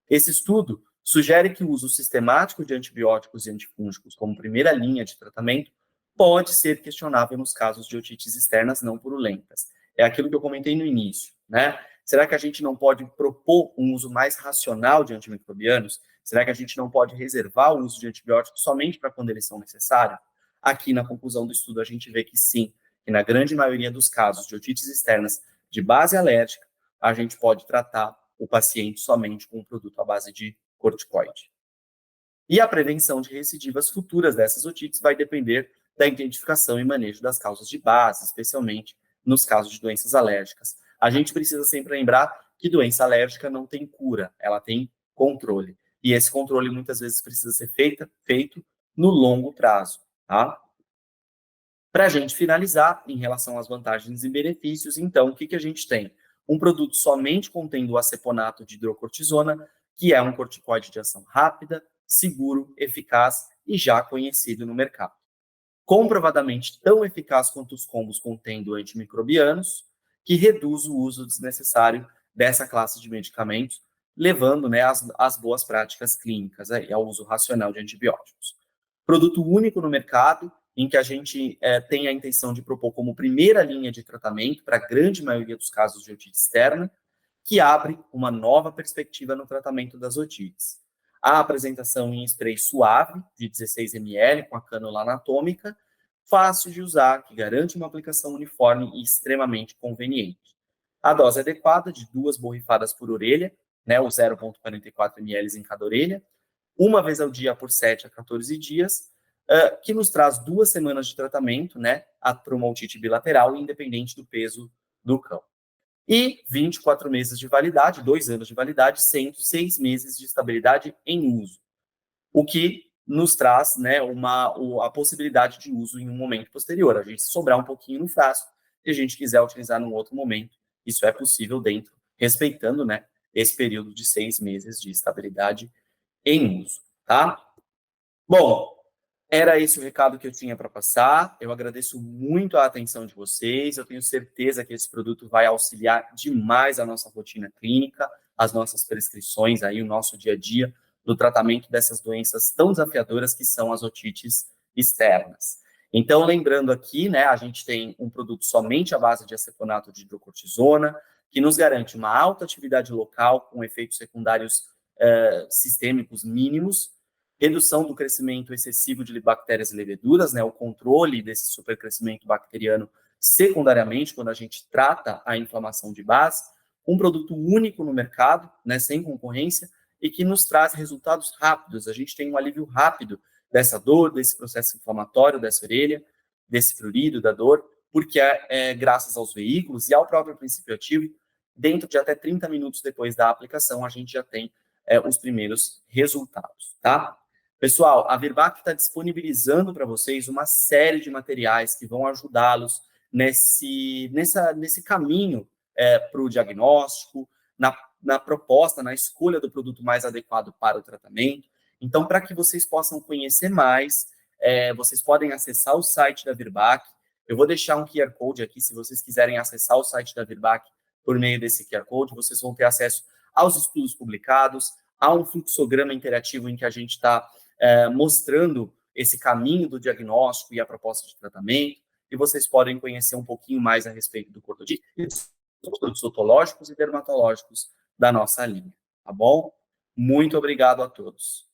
Esse estudo sugere que o uso sistemático de antibióticos e antifúngicos como primeira linha de tratamento pode ser questionável nos casos de otites externas não purulentas. É aquilo que eu comentei no início, né? Será que a gente não pode propor um uso mais racional de antimicrobianos? Será que a gente não pode reservar o uso de antibióticos somente para quando eles são necessários? Aqui, na conclusão do estudo, a gente vê que sim, que na grande maioria dos casos de otites externas de base alérgica, a gente pode tratar o paciente somente com um produto à base de corticoide. E a prevenção de recidivas futuras dessas otites vai depender da identificação e manejo das causas de base, especialmente nos casos de doenças alérgicas. A gente precisa sempre lembrar que doença alérgica não tem cura, ela tem controle. E esse controle muitas vezes precisa ser feito no longo prazo, tá? Para a gente finalizar, em relação às vantagens e benefícios, então, o que a gente tem? Um produto somente contendo o aceponato de hidrocortisona, que é um corticoide de ação rápida, seguro, eficaz e já conhecido no mercado. Comprovadamente tão eficaz quanto os combos contendo antimicrobianos, que reduz o uso desnecessário dessa classe de medicamentos, levando, né, as boas práticas clínicas, ao uso racional de antibióticos. Produto único no mercado, em que a gente tem a intenção de propor como primeira linha de tratamento para a grande maioria dos casos de otite externa, que abre uma nova perspectiva no tratamento das otites. A apresentação em spray suave, de 16 ml, com a cânula anatômica, fácil de usar, que garante uma aplicação uniforme e extremamente conveniente. A dose adequada, de 2 borrifadas por orelha, né, o 0,44 ml em cada orelha, uma vez ao dia por 7 a 14 dias, que nos traz 2 semanas de tratamento, né, para uma otite bilateral, independente do peso do cão. E 24 meses de validade, 2 anos de validade, sendo 6 meses de estabilidade em uso. O que nos traz, né, a possibilidade de uso em um momento posterior. A gente sobrar um pouquinho no frasco, se a gente quiser utilizar num outro momento, isso é possível dentro, respeitando, né, esse período de 6 meses de estabilidade em uso, tá? Bom, era esse o recado que eu tinha para passar. Eu agradeço muito a atenção de vocês. Eu tenho certeza que esse produto vai auxiliar demais a nossa rotina clínica, as nossas prescrições, aí, o nosso dia a dia, no tratamento dessas doenças tão desafiadoras que são as otites externas. Então, lembrando aqui, né, a gente tem um produto somente à base de aceponato de hidrocortisona, que nos garante uma alta atividade local com efeitos secundários sistêmicos mínimos, redução do crescimento excessivo de bactérias e leveduras, né, o controle desse supercrescimento bacteriano secundariamente, quando a gente trata a inflamação de base, um produto único no mercado, né, sem concorrência, e que nos traz resultados rápidos. A gente tem um alívio rápido dessa dor, desse processo inflamatório dessa orelha, desse prurido, da dor, porque graças aos veículos e ao próprio princípio ativo, dentro de até 30 minutos depois da aplicação, a gente já tem os primeiros resultados, tá? Pessoal, a Virbac está disponibilizando para vocês uma série de materiais que vão ajudá-los nesse caminho para o diagnóstico, na proposta, na escolha do produto mais adequado para o tratamento. Então, para que vocês possam conhecer mais, vocês podem acessar o site da Virbac. Eu vou deixar um QR Code aqui, se vocês quiserem acessar o site da Virbac por meio desse QR Code, vocês vão ter acesso aos estudos publicados, a um fluxograma interativo em que a gente está mostrando esse caminho do diagnóstico e a proposta de tratamento, e vocês podem conhecer um pouquinho mais a respeito do cortotite e dos produtos otológicos e dermatológicos da nossa linha, tá bom? Muito obrigado a todos.